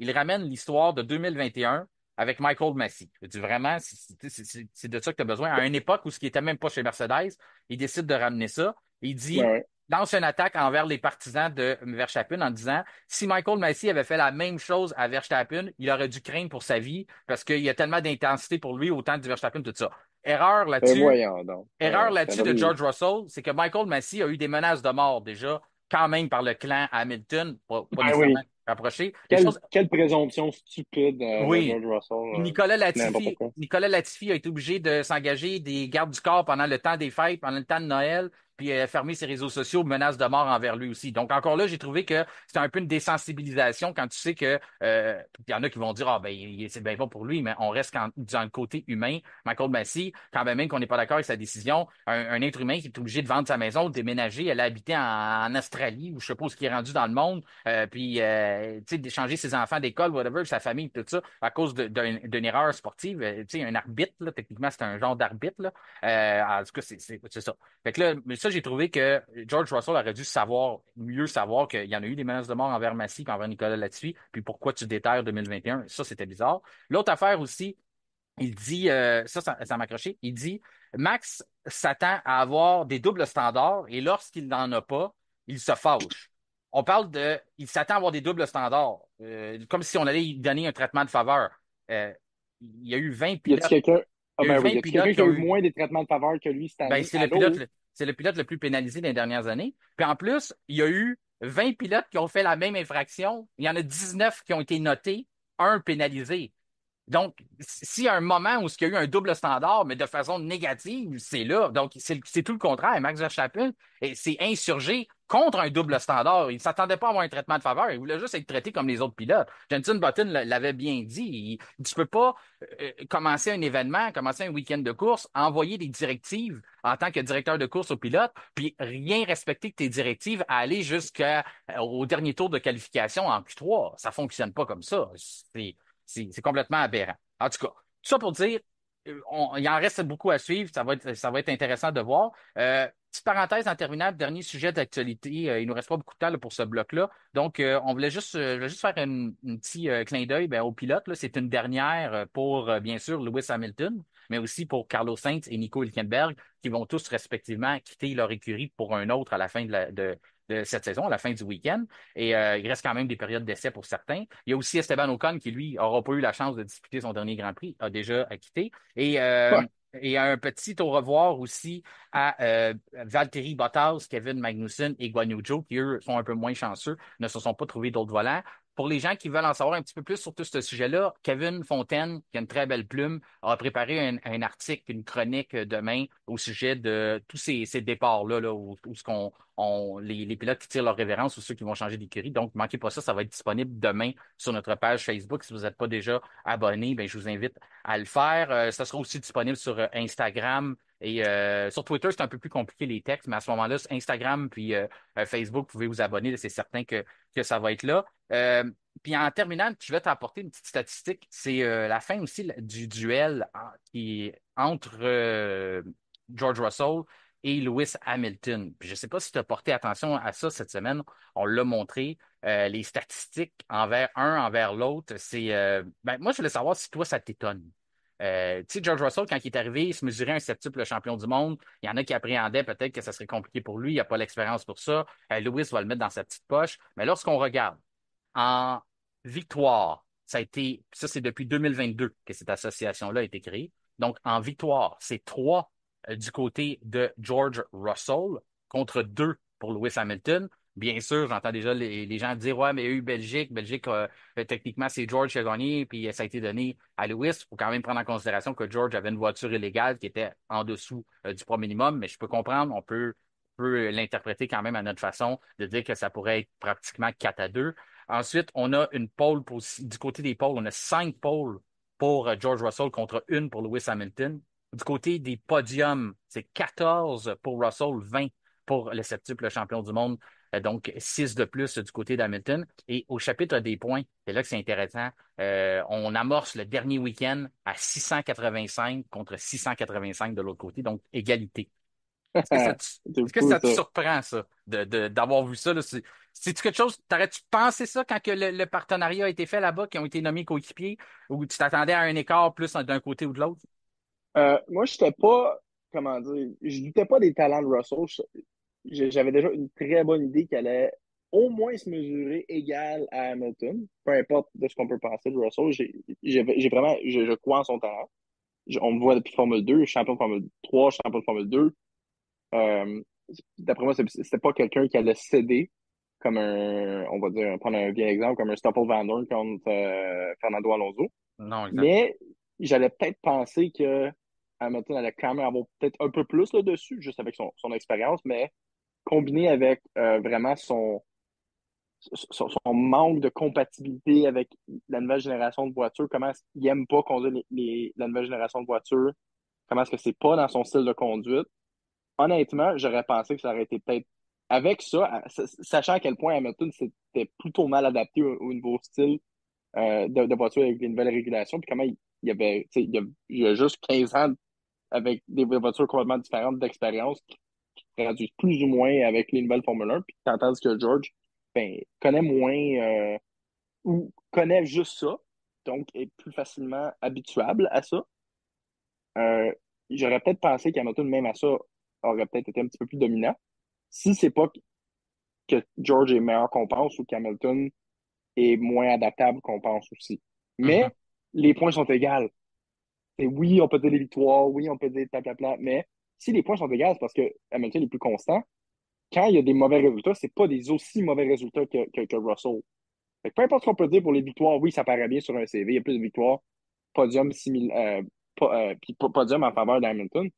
il ramène l'histoire de 2021 avec Michael Massey. Je dis vraiment, c'est de ça que tu as besoin. À une époque où ce qui était même pas chez Mercedes, il décide de ramener ça. Il Ouais, dit, ouais. lance une attaque envers les partisans de Verstappen en disant, si Michael Massey avait fait la même chose à Verstappen, il aurait dû craindre pour sa vie parce qu'il y a tellement d'intensité pour lui, autant du Verstappen, tout ça. Erreur Ben là-dessus. voyons donc. Erreur Ben là-dessus là, de George Russell, c'est que Michael Massey a eu des menaces de mort déjà, quand même par le clan Hamilton, pas ben oui. nécessairement. rapproché. Les Quelle, choses, quelle présomption stupide de oui. George Russell. Nicolas N'importe Latifi, quoi. Nicolas Latifi a été obligé de s'engager des gardes du corps pendant le temps des fêtes, pendant le temps de Noël, puis fermer ses réseaux sociaux, menace de mort envers lui aussi. Donc encore là, j'ai trouvé que c'était un peu une désensibilisation quand tu sais que il y en a qui vont dire ah ben c'est bien pas pour lui, mais on reste dans le côté humain. Michael Massey, quand même qu'on n'est pas d'accord avec sa décision, un être humain qui est obligé de vendre sa maison, de déménager, elle a habité en Australie ou je suppose qu'il est rendu dans le monde, puis tu sais d'échanger ses enfants d'école, whatever, sa famille, tout ça à cause d'une erreur sportive. Tu sais, un arbitre, là, techniquement, c'est un genre d'arbitre. Là. En tout cas, c'est ça. Fait que là, mais ça, j'ai trouvé que George Russell aurait dû savoir, mieux savoir qu'il y en a eu des menaces de mort envers Massy et envers Nicolas Latifi, puis pourquoi tu déterres 2021. Ça, c'était bizarre. L'autre affaire aussi, il dit, ça m'a accroché, il dit, Max s'attend à avoir des doubles standards et lorsqu'il n'en a pas, il se fâche. On parle de, il s'attend à avoir des doubles standards, comme si on allait lui donner un traitement de faveur. Euh, il y a eu 20 Y a-t-il pilotes, quelqu'un? Ah il y a eu ben oui, 20 y a-t-il pilotes quelqu'un qui qui a ont eu eu, moins des traitements de faveur que lui cette ben, année? Allô? c'est le pilote le plus pénalisé des dernières années. Puis en plus, il y a eu 20 pilotes qui ont fait la même infraction. Il y en a 19 qui ont été notés, un pénalisé. Donc, s'il y a un moment où il y a eu un double standard, mais de façon négative, c'est là. Donc, c'est tout le contraire. Max Verstappen s'est insurgé contre un double standard. Il ne s'attendait pas à avoir un traitement de faveur. Il voulait juste être traité comme les autres pilotes. Jenson Button l'avait bien dit. Tu peux pas commencer un événement, commencer un week-end de course, envoyer des directives en tant que directeur de course au pilote, puis rien respecter que tes directives à aller jusqu'au dernier tour de qualification en Q3. Ça fonctionne pas comme ça. C'est complètement aberrant. En tout cas, tout ça pour dire, il en reste beaucoup à suivre. Ça va être intéressant de voir. Petite parenthèse en terminant, dernier sujet d'actualité. Il nous reste pas beaucoup de temps là, pour ce bloc-là. Donc, on voulait je voulais juste faire un petit clin d'œil au pilote. Là. C'est une dernière pour, bien sûr, Lewis Hamilton, mais aussi pour Carlos Sainz et Nico Hülkenberg, qui vont tous respectivement quitter leur écurie pour un autre à la fin de cette saison, à la fin du week-end. Et il reste quand même des périodes d'essai pour certains. Il y a aussi Esteban Ocon qui, lui, n'aura pas eu la chance de disputer son dernier Grand Prix, a déjà quitté. Ouais. Et un petit au revoir aussi à Valtteri Bottas, Kevin Magnussen et Guan Yu Zhou, qui, eux, sont un peu moins chanceux, ne se sont pas trouvés d'autres volants. Pour les gens qui veulent en savoir un petit peu plus sur tout ce sujet-là, Kevin Fontaine, qui a une très belle plume, a préparé un article, une chronique demain au sujet de tous ces départs-là, là, où ce qu'on les pilotes qui tirent leur révérence ou ceux qui vont changer d'écurie. Donc, manquez pas ça, ça va être disponible demain sur notre page Facebook. Si vous n'êtes pas déjà abonné, ben, je vous invite à le faire. Ça sera aussi disponible sur Instagram. Et sur Twitter, c'est un peu plus compliqué les textes, mais à ce moment-là, sur Instagram puis Facebook, vous pouvez vous abonner. C'est certain que ça va être là. Puis en terminant, je vais t'apporter une petite statistique. C'est la fin aussi du duel entre George Russell et Lewis Hamilton. Puis je ne sais pas si tu as porté attention à ça cette semaine. On l'a montré. Les statistiques envers l'autre, ben, moi, je voulais savoir si toi, ça t'étonne. Tu sais, George Russell, quand il est arrivé, il se mesurait un septuple champion du monde. Il y en a qui appréhendaient peut-être que ça serait compliqué pour lui. Il n'a pas l'expérience pour ça. Lewis va le mettre dans sa petite poche. Mais lorsqu'on regarde en victoire, ça c'est depuis 2022 que cette association-là a été créée. Donc, en victoire, c'est trois du côté de George Russell contre deux pour Lewis Hamilton. Bien sûr, j'entends déjà les gens dire, ouais, mais il y a eu Belgique. Belgique, techniquement, c'est George qui a gagné, puis ça a été donné à Lewis. Il faut quand même prendre en considération que George avait une voiture illégale qui était en dessous du poids minimum, mais je peux comprendre, on peut l'interpréter quand même à notre façon de dire que ça pourrait être pratiquement 4-2. Ensuite, on a une pole du côté des poles, on a 5 poles pour George Russell contre une pour Lewis Hamilton. Du côté des podiums, c'est 14 pour Russell, 20 pour le septuple champion du monde. Donc, 6 de plus du côté d'Hamilton. Et au chapitre des points, c'est là que c'est intéressant. On amorce le dernier week-end à 685 contre 685 de l'autre côté, donc égalité. C'est Est-ce que fou, ça te ça. surprend, ça, d'avoir vu ça, là? C'est-tu quelque chose, t'aurais-tu pensé ça quand que le partenariat a été fait là-bas, qui ont été nommés coéquipiers, ou tu t'attendais à un écart plus d'un côté ou de l'autre? Moi, j'étais pas, comment dire, je doutais pas des talents de Russell. J'avais déjà une très bonne idée qu'elle allait au moins se mesurer égal à Hamilton, peu importe de ce qu'on peut penser de Russell. J'ai vraiment, je crois en son talent. On me voit depuis Formule 2, champion de Formule 3, champion de Formule 2. Euh, D'après moi, c'était pas quelqu'un qui allait céder. comme on va dire, prendre un vieil exemple, comme un Stoffel Van Dorn contre Fernando Alonso. Non, exact. Mais j'allais peut-être penser que Hamilton allait quand même avoir peut-être un peu plus là, dessus, juste avec son expérience, mais combiné avec vraiment son manque de compatibilité avec la nouvelle génération de voitures, comment est-ce qu'il n'aime pas conduire la nouvelle génération de voitures, comment est-ce que c'est pas dans son style de conduite. Honnêtement, j'aurais pensé que ça aurait été peut-être avec ça, sachant à quel point Hamilton s'était plutôt mal adapté au nouveau style de voiture avec les nouvelles régulations, puis comment il y avait, tu sais, il y a juste 15 ans avec des voitures complètement différentes d'expérience qui traduisent plus ou moins avec les nouvelles Formule 1, puis tandis que George ben, connaît moins ou connaît juste ça, donc est plus facilement habituable à ça. Euh, J'aurais peut-être pensé qu'Hamilton, même à ça, aurait peut-être été un petit peu plus dominant. Si c'est pas que George est meilleur qu'on pense ou qu'Hamilton est moins adaptable qu'on pense aussi. Mhm. Mais les points sont égaux. Et oui, on peut dire les victoires, oui, on peut dire blablabla, mais si les points sont égaux, c'est parce que Hamilton est plus constant. Quand il y a des mauvais résultats, c'est pas des aussi mauvais résultats que Russell. Fait que peu importe ce qu'on peut dire pour les victoires, oui, ça paraît bien sur un CV, il y a plus de victoires, podium puis podium en faveur d'Hamilton.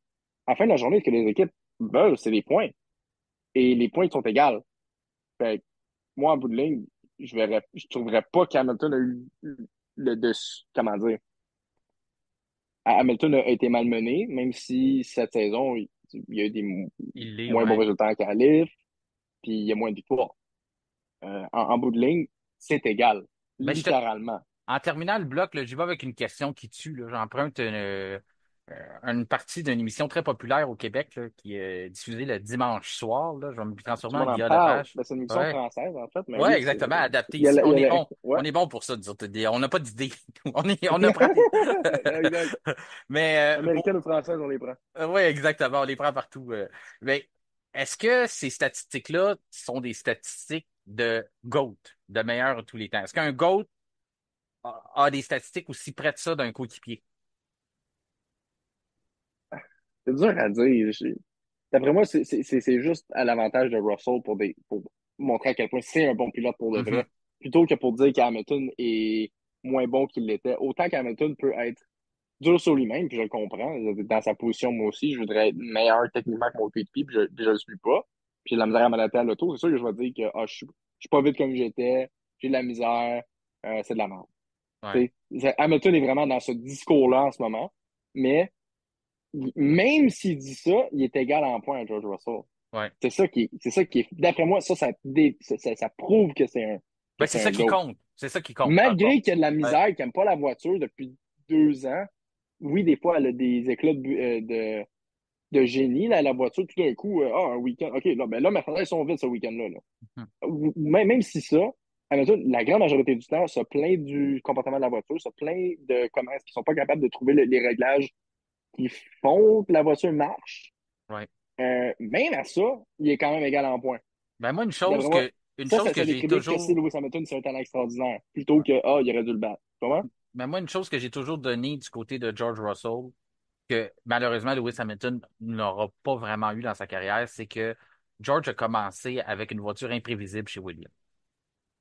À la fin de la journée, ce que les équipes veulent, c'est les points. Et les points ils sont égaux. Fait que moi, en bout de ligne, je trouverais pas qu'Hamilton a eu le dessus, comment dire. Hamilton a été malmené, même si cette saison, il y a eu des Il l'est, moins bons ouais. résultats en qualif, puis il y a moins de victoires. En bout de ligne, c'est égal, Ben, littéralement. en terminant le bloc, là, j'y vais avec une question qui tue, là. J'emprunte une partie d'une émission très populaire au Québec là, qui est diffusée le dimanche soir. Là. Je vais me transformer Tout le en monde en Guillaume parle. Lepage. Ben, c'est une émission Ouais. française, en fait, mais Ouais, oui, exactement, adapté il y a, ici. il On y est a bon. ouais. On est bon pour ça, nous autres. On n'a pas d'idée. On apprend. Exact. Mais Américaine ou française, on les prend. oui, exactement. On les prend partout. Mais est-ce que ces statistiques-là sont des statistiques de GOAT, de meilleur de tous les temps? Est-ce qu'un GOAT a des statistiques aussi près de ça d'un coéquipier? C'est dur à dire. D'après moi, c'est juste à l'avantage de Russell pour montrer à quel point c'est un bon pilote pour le Mhm. vrai, plutôt que pour dire qu'Hamilton est moins bon qu'il l'était. Autant qu'Hamilton peut être dur sur lui-même, puis je le comprends. Dans sa position, moi aussi, je voudrais être meilleur techniquement que mon coéquipier, puis je le suis pas. Puis j'ai de la misère à m'adapter à l'auto. C'est sûr que je vais dire que je suis pas vite comme j'étais, j'ai de la misère, c'est de la merde. Ouais. Hamilton est vraiment dans ce discours-là en ce moment, mais même s'il dit ça, il est égal en points à George Russell. Ouais. C'est ça qui est, d'après moi, ça prouve que que Ben, c'est c'est ça un qui GOAT. compte. C'est ça qui compte, dans le fond. Malgré qu'il y a de la Ouais. misère, qu'il n'aime pas la voiture depuis 2 ans, oui, des fois, elle a des éclats de génie, là, la voiture, tout d'un coup, un week-end, OK, là, ben là, Mercedes sont vite ce week-end-là. Là. Mhm. Même si ça, Hamilton, la grande majorité du temps, se plaint du comportement de la voiture, se plaint de comment est-ce qu'ils sont pas capables de trouver les réglages qui font que la voiture marche. Ouais. Même à ça, il est quand même égal en points. Ben, moi, D'après moi, une ça, chose ça, que ça j'ai décrit que si toujours, Lewis Hamilton, c'est un talent extraordinaire, plutôt que, ah, il aurait dû le battre. Comment? ben, moi, une chose que j'ai toujours donnée du côté de George Russell, que malheureusement Lewis Hamilton n'aura pas vraiment eu dans sa carrière, c'est que George a commencé avec une voiture imprévisible chez Williams.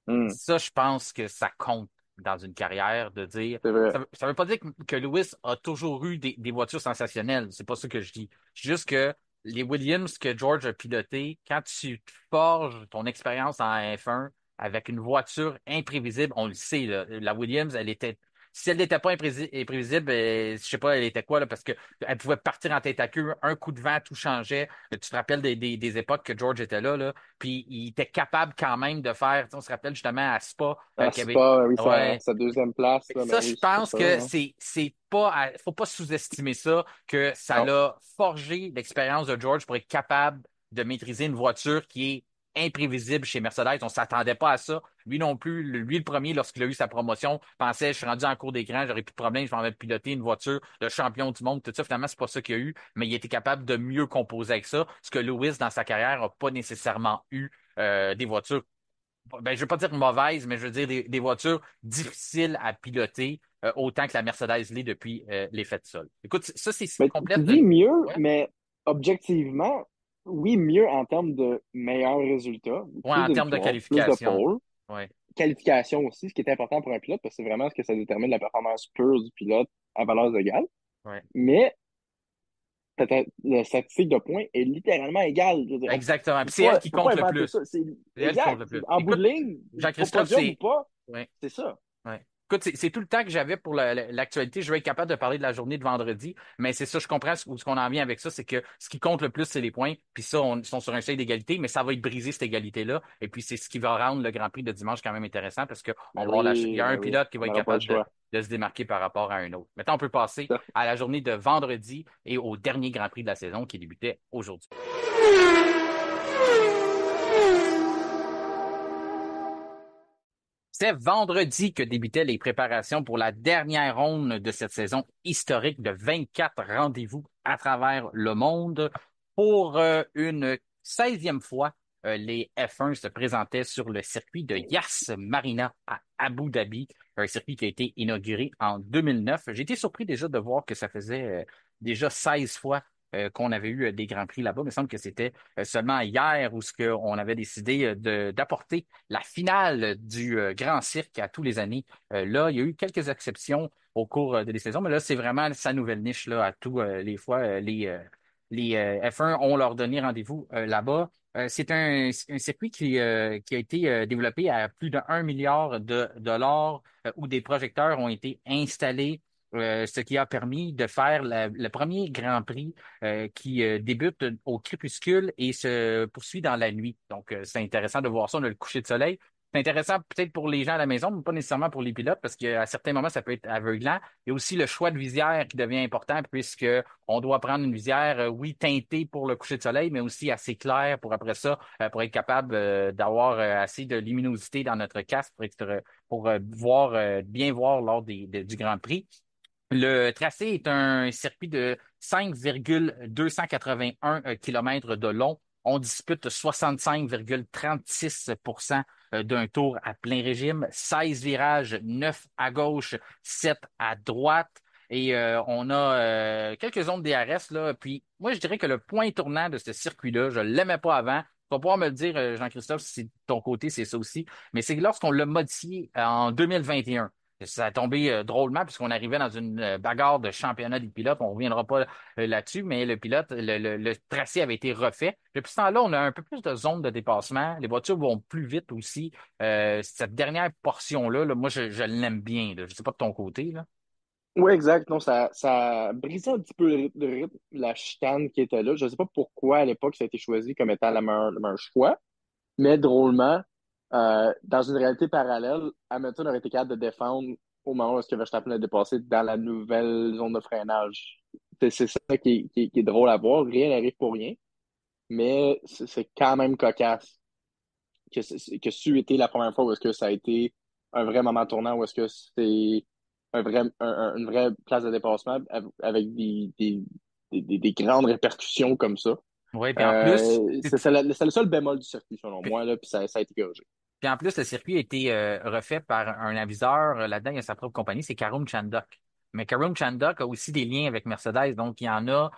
Hmm, Ça, je pense que ça compte dans une carrière de dire. c'est vrai. Ça veut pas dire que Lewis a toujours eu des voitures sensationnelles. C'est pas ça que je dis. C'est juste que les Williams que George a piloté, quand tu te forges ton expérience en F1 avec une voiture imprévisible, on le sait, là, la Williams, elle était. Si elle n'était pas imprévisible, je sais pas, elle était quoi, là, parce que elle pouvait partir en tête à queue, un coup de vent, tout changeait. Tu te rappelles des époques que George était là, puis il était capable quand même de faire, tu sais, on se rappelle justement à Spa, Ah, qu'il y c'est avait. pas, oui, Ouais. sa deuxième place, là, mais Ça, je oui, c'est pense ça. que Hein. c'est pas, faut pas sous-estimer ça, que ça Non, l'a forgé l'expérience de George pour être capable de maîtriser une voiture qui est imprévisible chez Mercedes. On s'attendait pas à ça. Lui non plus, lui le premier, lorsqu'il a eu sa promotion, pensait, je suis rendu en cours d'écran, j'aurais plus de problème, je vais en piloter une voiture de champion du monde, tout ça. Finalement, c'est pas ça qu'il y a eu, mais il était capable de mieux composer avec ça, ce que Lewis, dans sa carrière, a pas nécessairement eu des voitures ben, je veux pas dire mauvaises, mais je veux dire des voitures difficiles à piloter, autant que la Mercedes l'est depuis l'effet de sol. Écoute, ça, c'est ce qui mais tu complète dis mieux, Ouais. mais objectivement, oui, mieux en termes de meilleurs résultats, Ouais, plus en de termes de victoires, plus de qualification. pôles, Ouais. qualification aussi, ce qui est important pour un pilote, parce que c'est vraiment ce que ça détermine la performance pure du pilote à valeur égale. Ouais. Mais la statistique de points est littéralement égale. Je veux dire, Exactement. Puis c'est elle qui peut pas compte le inventer plus. ça. C'est C'est elle qui compte exact. le plus. En bout de Écoute, ligne, Jean-Christophe, podium ou pas, ouais. c'est ça. Ouais. Écoute, c'est tout le temps que j'avais pour l'actualité. Je vais être capable de parler de la journée de vendredi, mais c'est ça, je comprends ce qu'on en vient avec ça, c'est que ce qui compte le plus, c'est les points. Puis ça, ils sont sur un seuil d'égalité, mais ça va être brisé, cette égalité-là. Et puis c'est ce qui va rendre le Grand Prix de dimanche quand même intéressant parce que on Ben va avoir il y oui, a un ben oui. pilote qui va On être n'aura pas le capable choix. de se démarquer par rapport à un autre. Maintenant, on peut passer à la journée de vendredi et au dernier Grand Prix de la saison qui débutait aujourd'hui. C'est vendredi que débutaient les préparations pour la dernière ronde de cette saison historique de 24 rendez-vous à travers le monde. Pour une 16e fois, les F1 se présentaient sur le circuit de Yas Marina à Abu Dhabi, un circuit qui a été inauguré en 2009. J'ai été surpris déjà de voir que ça faisait déjà 16 fois qu'on avait eu des Grands Prix là-bas. Il me semble que c'était seulement hier où on avait décidé d'apporter la finale du Grand Cirque à tous les années. Là, il y a eu quelques exceptions au cours des saisons, mais là, c'est vraiment sa nouvelle niche là, à tous les fois. Les F1 ont leur donné rendez-vous là-bas. C'est un circuit qui a été développé à plus de 1 milliard de dollars où des projecteurs ont été installés, ce qui a permis de faire le premier Grand Prix qui débute au crépuscule et se poursuit dans la nuit. Donc, c'est intéressant de voir ça. On a le coucher de soleil. C'est intéressant peut-être pour les gens à la maison, mais pas nécessairement pour les pilotes, parce qu'à certains moments, ça peut être aveuglant. Il y a aussi le choix de visière qui devient important, puisque on doit prendre une visière, oui, teintée pour le coucher de soleil, mais aussi assez claire pour après ça, pour être capable d'avoir assez de luminosité dans notre casque pour voir, bien voir lors du Grand Prix. Le tracé est un circuit de 5,281 km de long. On dispute 65,36 d'un tour à plein régime, 16 virages, 9 à gauche, 7 à droite. Et on a quelques zones DRS, là. Puis moi, je dirais que le point tournant de ce circuit-là, je ne l'aimais pas avant. Tu vas pouvoir me le dire, Jean-Christophe, si c'est de ton côté, c'est ça aussi. Mais c'est lorsqu'on l'a modifié en 2021. Ça a tombé drôlement puisqu'on arrivait dans une bagarre de championnat des pilotes. On ne reviendra pas là-dessus, mais le tracé avait été refait. Depuis ce temps-là, on a un peu plus de zones de dépassement. Les voitures vont plus vite aussi. Cette dernière portion-là, là, moi, je l'aime bien. Là. Je ne sais pas de ton côté, là. Oui, exact. Non, ça brisait un petit peu le rythme, la chicane qui était là. Je ne sais pas pourquoi à l'époque ça a été choisi comme étant le meilleur choix, mais drôlement, dans une réalité parallèle, Hamilton aurait été capable de défendre au moment où est-ce que Verstappen a dépassé dans la nouvelle zone de freinage. C'est ça qui est drôle à voir. Rien n'arrive pour rien, mais c'est quand même cocasse que su été la première fois où est-ce que ça a été un vrai moment tournant, où est-ce que c'est une vraie place de dépassement avec des grandes répercussions comme ça. Oui, puis en plus, C'est le seul bémol du circuit, selon moi, là, puis ça a été corrigé. puis en plus, le circuit a été refait par un aviseur. Là-dedans, il y a sa propre compagnie, c'est Karun Chandok. Mais Karun Chandok a aussi des liens avec Mercedes, donc il y en a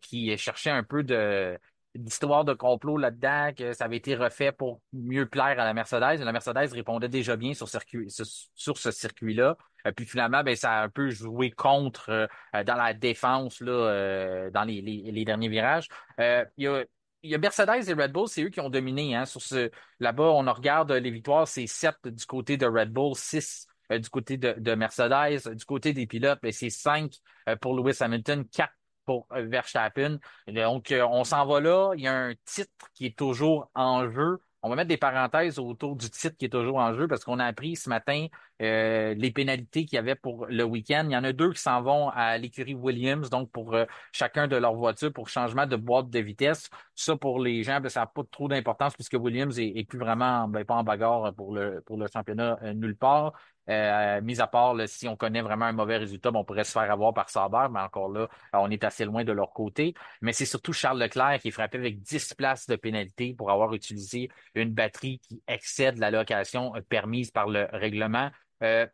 qui cherchaient un peu d'histoire de complot là-dedans, que ça avait été refait pour mieux plaire à la Mercedes. Et la Mercedes répondait déjà bien sur ce circuit-là. Puis finalement, ben, ça a un peu joué contre dans la défense là, dans les derniers virages. Il y a Mercedes et Red Bull, c'est eux qui ont dominé hein, sur ce. Là-bas, on regarde les victoires, c'est 7 du côté de Red Bull, 6 du côté de Mercedes. Du côté des pilotes, ben, c'est 5 pour Lewis Hamilton, 4 pour Verstappen. Donc, on s'en va là. Il y a un titre qui est toujours en jeu. On va mettre des parenthèses autour du titre qui est toujours en jeu parce qu'on a appris ce matin les pénalités qu'il y avait pour le week-end. Il y en a deux qui s'en vont à l'écurie Williams, donc pour chacun de leurs voitures pour changement de boîte de vitesse. Ça, pour les gens, ben, ça n'a pas trop d'importance puisque Williams est plus vraiment ben, pas en bagarre pour le championnat nulle part. Mis à part là, si on connaît vraiment un mauvais résultat, ben, on pourrait se faire avoir par Sauber, mais encore là, on est assez loin de leur côté. Mais c'est surtout Charles Leclerc qui est frappé avec 10 places de pénalité pour avoir utilisé une batterie qui excède la location permise par le règlement. Euh,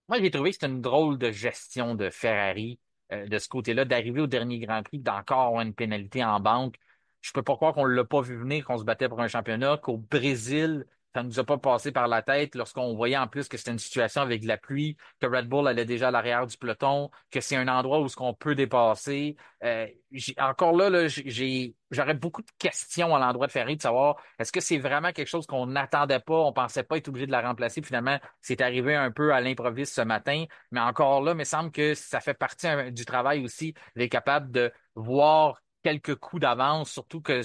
Moi, j'ai trouvé que c'était une drôle de gestion de Ferrari de ce côté-là, d'arriver au dernier Grand Prix, d'encore avoir une pénalité en banque. je peux pas croire qu'on l'a pas vu venir, qu'on se battait pour un championnat, qu'au Brésil, ça nous a pas passé par la tête lorsqu'on voyait en plus que c'était une situation avec de la pluie, que Red Bull allait déjà à l'arrière du peloton, que c'est un endroit où ce qu'on peut dépasser. Encore là, j'aurais beaucoup de questions à l'endroit de Ferrari de savoir est-ce que c'est vraiment quelque chose qu'on n'attendait pas, on pensait pas être obligé de la remplacer. Finalement, c'est arrivé un peu à l'improviste ce matin, mais encore là, il me semble que ça fait partie du travail aussi d'être capable de voir quelques coups d'avance, surtout que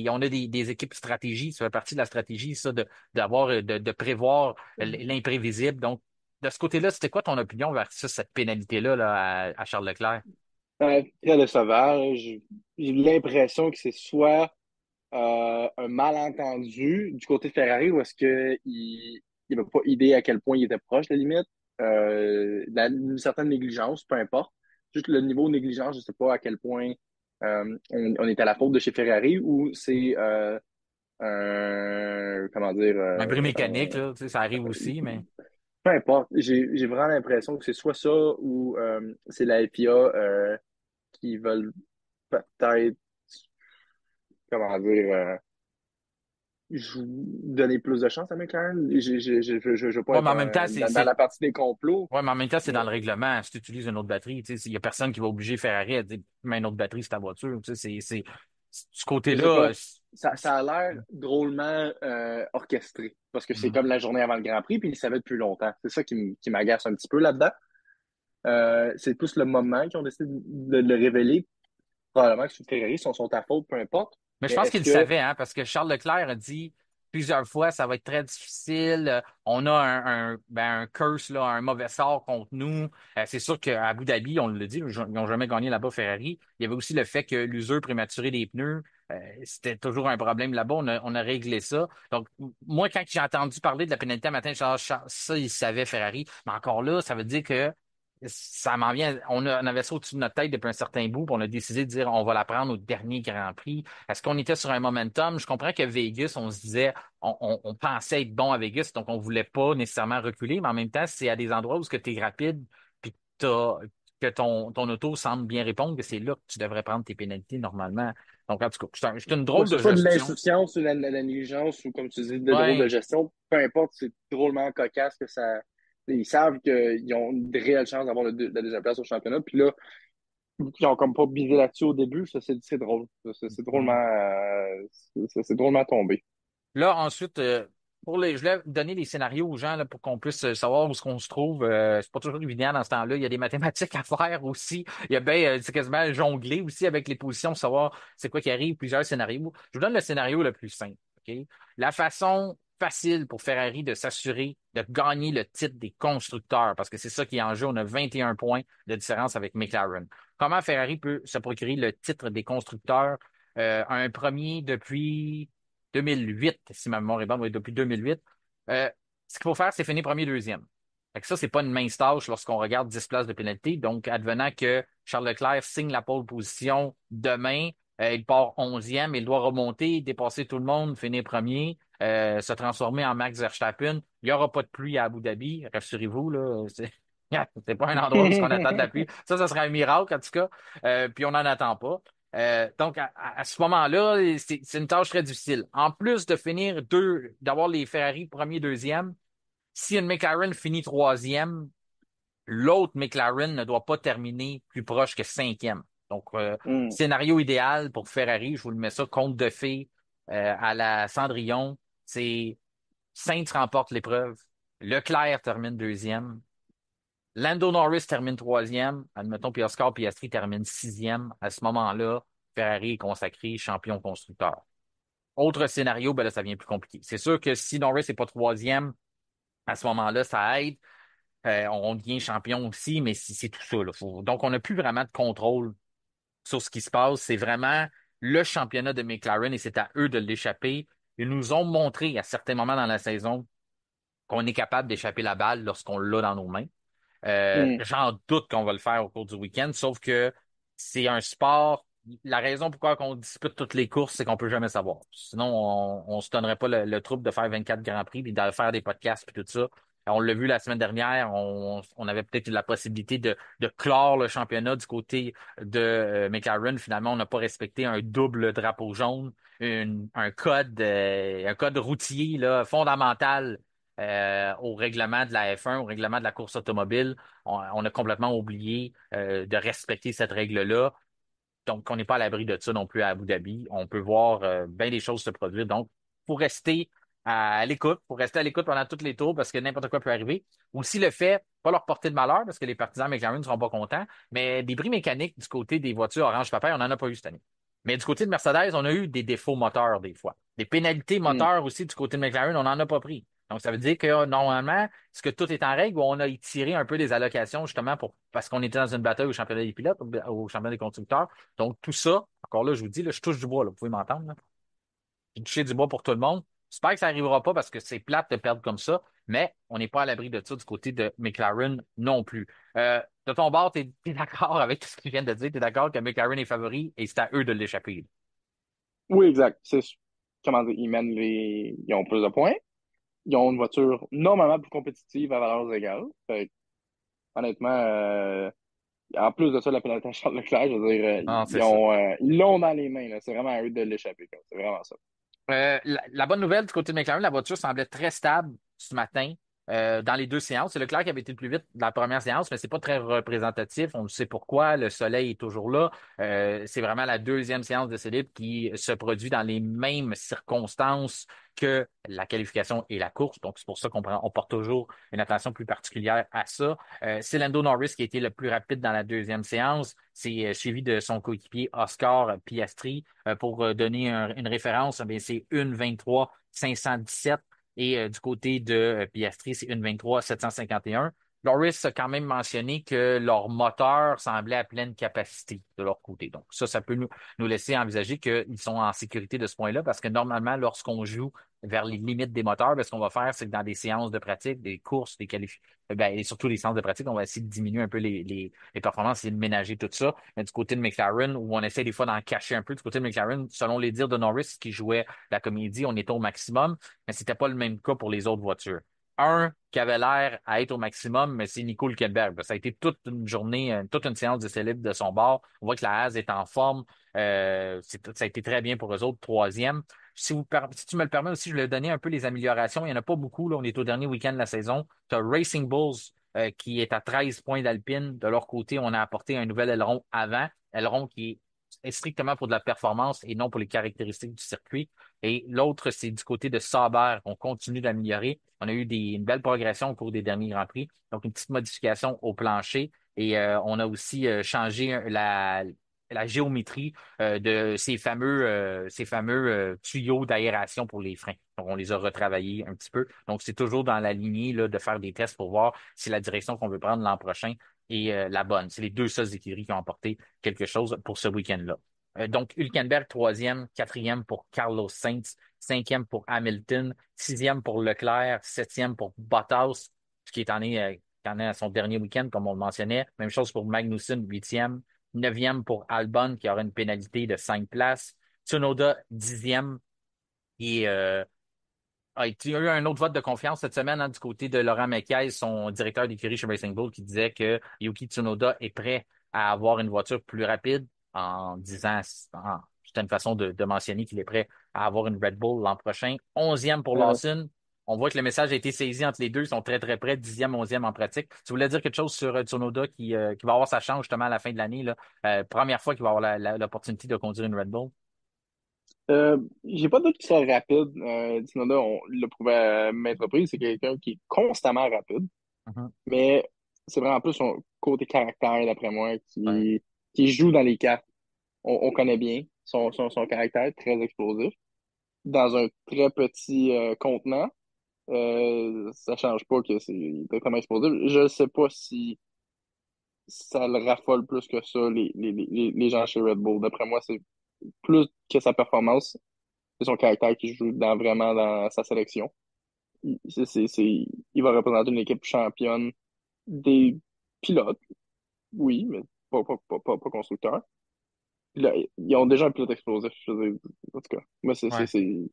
on a des équipes stratégie, ça fait partie de la stratégie, ça, de prévoir l'imprévisible. Donc, de ce côté-là, c'était quoi ton opinion versus cette pénalité-là à Charles Leclerc? Très décevant. J'ai l'impression que c'est soit un malentendu du côté de Ferrari ou est-ce qu'il n'avait pas idée à quel point il était proche de la limite. Une certaine négligence, peu importe. Juste le niveau de négligence, je ne sais pas à quel point on est à la faute de chez Ferrari ou c'est comment dire, Un bris mécanique, là, tu sais, ça arrive aussi, mais peu importe. J'ai vraiment l'impression que c'est soit ça ou c'est la FIA qui veulent peut-être, comment dire, donner plus de chance à McLaren. Je veux pas ouais, être mais en même temps, dans la partie des complots, ouais, mais en même temps, c'est dans mais le règlement. Si tu utilises une autre batterie, tu sais, il y a personne qui va obliger Ferrari à dire, mets une autre batterie sur ta voiture. Tu sais, ce je sais côté-là, pas. Ça a l'air drôlement orchestré parce que c'est mhm. comme la journée avant le Grand Prix, puis ils savaient depuis longtemps. C'est ça qui m'agace un petit peu là-dedans. C'est plus le moment qu'ils ont décidé de le révéler. Probablement que sur Ferrari, sont à faute, peu importe. Mais je Mais pense est-ce qu'il le que savait, hein, parce que Charles Leclerc a dit plusieurs fois, ça va être très difficile. On a un curse, là, un mauvais sort contre nous. C'est sûr qu'à Abu Dhabi, on l'a dit, ils n'ont jamais gagné là-bas, Ferrari. Il y avait aussi le fait que l'usure prématurée des pneus, c'était toujours un problème là-bas. On a réglé ça. Donc, moi, quand j'ai entendu parler de la pénalité un matin, ça, il savait Ferrari. Mais encore là, ça veut dire que ça m'en vient. On avait ça au-dessus de notre tête depuis un certain bout, puis on a décidé de dire on va la prendre au dernier Grand Prix. Est-ce qu'on était sur un momentum? Je comprends que Vegas, on se disait, on pensait être bon à Vegas, donc on voulait pas nécessairement reculer, mais en même temps, c'est à des endroits où tu es rapide, puis que ton auto semble bien répondre, que c'est là que tu devrais prendre tes pénalités normalement. Donc, en tout cas, c'est une que drôle ce de soit de gestion. l'insouciance ou de la négligence ou, comme tu dis, de drôle de Ouais. gestion, peu importe, c'est drôlement cocasse que ça. Ils savent qu'ils ont une réelle chance d'avoir la deuxième place au championnat. Puis là, ils ont comme pas misé là-dessus au début. Ça, c'est drôle. C'est drôlement, c'est drôlement tombé. Là, ensuite, je voulais donner des scénarios aux gens là, pour qu'on puisse savoir où est-ce qu'on se trouve. C'est pas toujours évident dans ce temps-là. Il y a des mathématiques à faire aussi. Il y a ben, c'est quasiment jongler aussi avec les positions, savoir c'est quoi qui arrive, plusieurs scénarios. Je vous donne le scénario le plus simple. OK? La façon facile pour Ferrari de s'assurer de gagner le titre des constructeurs, parce que c'est ça qui est en jeu. On a 21 points de différence avec McLaren. Comment Ferrari peut se procurer le titre des constructeurs? Un premier depuis 2008, si ma mémoire est bonne, oui, depuis 2008. Euh, Ce qu'il faut faire, c'est finir premier, deuxième. Fait que ça, c'est pas une mince tâche lorsqu'on regarde 10 places de pénalité. Donc, advenant que Charles Leclerc signe la pole position demain, il part 11e, il doit remonter, dépasser tout le monde, finir premier, se transformer en Max Verstappen. Il n'y aura pas de pluie à Abu Dhabi, rassurez-vous, là. C'est pas un endroit où on attend de la pluie. Ça serait un miracle, en tout cas. Puis on n'en attend pas. Donc, à ce moment-là, c'est une tâche très difficile. En plus de finir d'avoir les Ferrari premier, deuxième, si une McLaren finit troisième, l'autre McLaren ne doit pas terminer plus proche que cinquième. Donc, Hmm. scénario idéal pour Ferrari, je vous le mets ça, conte de fées à la Cendrillon, c'est Sainz remporte l'épreuve, Leclerc termine deuxième, Lando Norris termine troisième. Admettons, puis Oscar Piastri termine sixième. À ce moment-là, Ferrari est consacré champion constructeur. Autre scénario, ben là, ça devient plus compliqué. C'est sûr que si Norris n'est pas troisième, à ce moment-là, ça aide. On devient champion aussi, mais c'est tout ça, là. Donc, on n'a plus vraiment de contrôle sur ce qui se passe. C'est vraiment le championnat de McLaren et c'est à eux de l'échapper. Ils nous ont montré à certains moments dans la saison qu'on est capable d'échapper la balle lorsqu'on l'a dans nos mains. Hmm. J'en doute qu'on va le faire au cours du week-end, sauf que c'est un sport. La raison pourquoi on dispute toutes les courses, c'est qu'on peut jamais savoir. Sinon, on se donnerait pas le trouble de faire 24 Grands Prix, puis de faire des podcasts, puis tout ça. On l'a vu la semaine dernière, on avait peut-être la possibilité de clore le championnat du côté de McLaren. Finalement, on n'a pas respecté un double drapeau jaune, un code routier là, fondamental au règlement de la F1, au règlement de la course automobile. On a complètement oublié de respecter cette règle-là. Donc, on n'est pas à l'abri de ça non plus à Abu Dhabi. On peut voir bien des choses se produire. Donc, faut rester à l'écoute, faut rester à l'écoute pendant tous les tours parce que n'importe quoi peut arriver. Aussi, le fait, pas leur porter de malheur parce que les partisans McLaren ne seront pas contents, mais des bris mécaniques du côté des voitures Orange Papa, on n'en a pas eu cette année. Mais du côté de Mercedes, on a eu des défauts moteurs des fois. Des pénalités Hmm. moteurs aussi du côté de McLaren, on n'en a pas pris. Donc, ça veut dire que normalement, est-ce que tout est en règle ou on a étiré un peu des allocations justement parce qu'on était dans une bataille au championnat des pilotes, au championnat des constructeurs. Donc, tout ça, encore là, je vous dis, là, je touche du bois, là, vous pouvez m'entendre. Là. J'ai touché du bois pour tout le monde. J'espère que ça n'arrivera pas parce que c'est plate de perdre comme ça, mais on n'est pas à l'abri de ça du côté de McLaren non plus. De ton bord, t'es d'accord avec ce que je viens de dire? T'es d'accord que McLaren est favori et c'est à eux de l'échapper? Oui, exact. Comment dire, ils ont plus de points. Ils ont une voiture normalement plus compétitive à valeurs égales. Fait que, honnêtement, en plus de ça, la pénalité à Charles Leclerc, je veux dire, Ah, c'est ça. ils l'ont dans les mains, là. C'est vraiment à eux de l'échapper, quoi. C'est vraiment ça. La bonne nouvelle du côté de McLaren, la voiture semblait très stable ce matin dans les deux séances. C'est Leclerc qui avait été le plus vite dans la première séance, mais c'est pas très représentatif. On le sait pourquoi. Le soleil est toujours là. C'est vraiment la deuxième séance de Philippe qui se produit dans les mêmes circonstances que la qualification et la course. Donc, c'est pour ça on porte toujours une attention plus particulière à ça. C'est Lando Norris qui a été le plus rapide dans la deuxième séance. C'est suivi de son coéquipier Oscar Piastri. Pour donner une référence, eh bien, c'est 1,23 517 et du côté de Piastri, c'est 1,23 751. Loris a quand même mentionné que leur moteur semblait à pleine capacité de leur côté. Donc ça peut nous laisser envisager qu'ils sont en sécurité de ce point-là parce que normalement, lorsqu'on joue vers les limites des moteurs, ben, ce qu'on va faire, c'est que dans des séances de pratique, des courses, des qualifications, ben, et surtout les séances de pratique, on va essayer de diminuer un peu les performances et de ménager tout ça. Mais du côté de McLaren, où on essaie des fois d'en cacher un peu, du côté de McLaren, selon les dires de Norris qui jouait la comédie, on était au maximum, mais c'était pas le même cas pour les autres voitures. Un qui avait l'air à être au maximum, mais c'est Nico Hülkenberg. Ça a été toute une journée, toute une séance de célèbre de son bord. On voit que la Haas est en forme. Ça a été très bien pour eux autres. Troisième. Si tu me le permets aussi, je vais donner un peu les améliorations. Il n'y en a pas beaucoup. Là. On est au dernier week-end de la saison. Tu as Racing Bulls qui est à 13 points d'Alpine. De leur côté, on a apporté un nouvel aileron avant. Aileron qui est strictement pour de la performance et non pour les caractéristiques du circuit. Et l'autre, c'est du côté de Sauber qu'on continue d'améliorer. On a eu une belle progression au cours des derniers Grands Prix. Donc, une petite modification au plancher. Et on a aussi changé la géométrie de ces fameux tuyaux d'aération pour les freins. Donc, on les a retravaillés un petit peu. Donc, c'est toujours dans la lignée là, de faire des tests pour voir si la direction qu'on veut prendre l'an prochain est la bonne. C'est les deux seules écuries qui ont apporté quelque chose pour ce week-end-là. Donc, Hülkenberg, troisième, quatrième pour Carlos Sainz, cinquième pour Hamilton, sixième pour Leclerc, septième pour Bottas, qui en est à son dernier week-end, comme on le mentionnait. Même chose pour Magnussen, huitième, neuvième pour Albon, qui aura une pénalité de 5 places. Tsunoda, dixième, et il y a eu un autre vote de confiance cette semaine du côté de Laurent Mekies, son directeur d'écurie chez Racing Bull, qui disait que Yuki Tsunoda est prêt à avoir une voiture plus rapide en disant, c'était une façon de mentionner qu'il est prêt à avoir une Red Bull l'an prochain. Onzième pour Euh, Lawson. On voit que le message a été saisi entre les deux. Ils sont très, très près. Dixième, onzième en pratique. Tu voulais dire quelque chose sur Tsunoda qui va avoir sa chance justement à la fin de l'année, là. Première fois qu'il va avoir l'opportunité de conduire une Red Bull. j'ai pas de doute qu'il soit rapide. Tsunoda, on l'a prouvé à maintes reprises, c'est quelqu'un qui est constamment rapide, Mhm. mais c'est vraiment plus son côté caractère, d'après moi, Ouais. qui joue dans les cartes. On connaît bien son caractère très explosif. Dans un très petit contenant, ça change pas que c'est totalement explosif. Je ne sais pas si ça le raffole plus que ça, les gens chez Red Bull. D'après moi, c'est plus que sa performance, c'est son caractère qui joue vraiment dans sa sélection. Il va représenter une équipe championne des pilotes, oui, mais pas constructeur. Là, ils ont déjà un pilote explosif, je veux dire, en tout cas. Moi, Ouais. il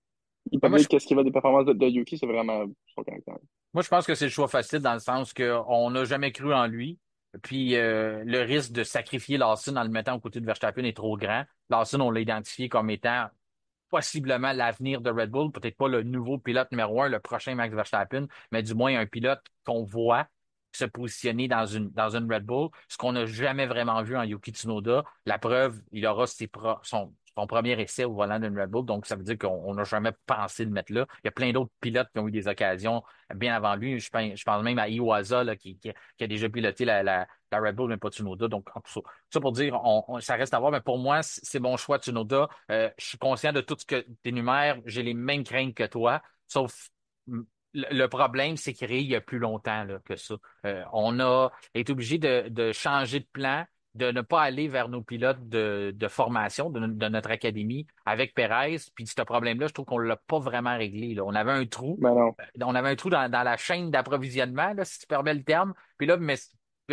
Ouais, peut dire qu'est-ce qui va des performances de Yuki, c'est vraiment son caractère. Moi, je pense que c'est le choix facile dans le sens qu'on n'a jamais cru en lui. Puis le risque de sacrifier Lawson en le mettant aux côtés de Verstappen est trop grand. Lawson, on l'a identifié comme étant possiblement l'avenir de Red Bull, peut-être pas le nouveau pilote numéro un, le prochain Max Verstappen, mais du moins un pilote qu'on voit se positionner dans une Red Bull, ce qu'on n'a jamais vraiment vu en Yuki Tsunoda. La preuve, il aura son premier essai au volant d'une Red Bull, donc ça veut dire qu'on n'a jamais pensé le mettre là. Il y a plein d'autres pilotes qui ont eu des occasions bien avant lui. Je pense même à Iwasa là, qui a déjà piloté la Red Bull, mais pas Tsunoda. Donc, ça pour dire, ça reste à voir, mais pour moi, c'est mon choix, Tsunoda. Je suis conscient de tout ce que tu énumères. J'ai les mêmes craintes que toi, sauf le problème, c'est qu'il y a plus longtemps là, que ça. On a été obligé de changer de plan, de ne pas aller vers nos pilotes de formation de notre académie avec Perez. Puis ce problème-là, je trouve qu'on l'a pas vraiment réglé, là. Ben non. On avait un trou dans la chaîne d'approvisionnement, là, si tu permets le terme. Puis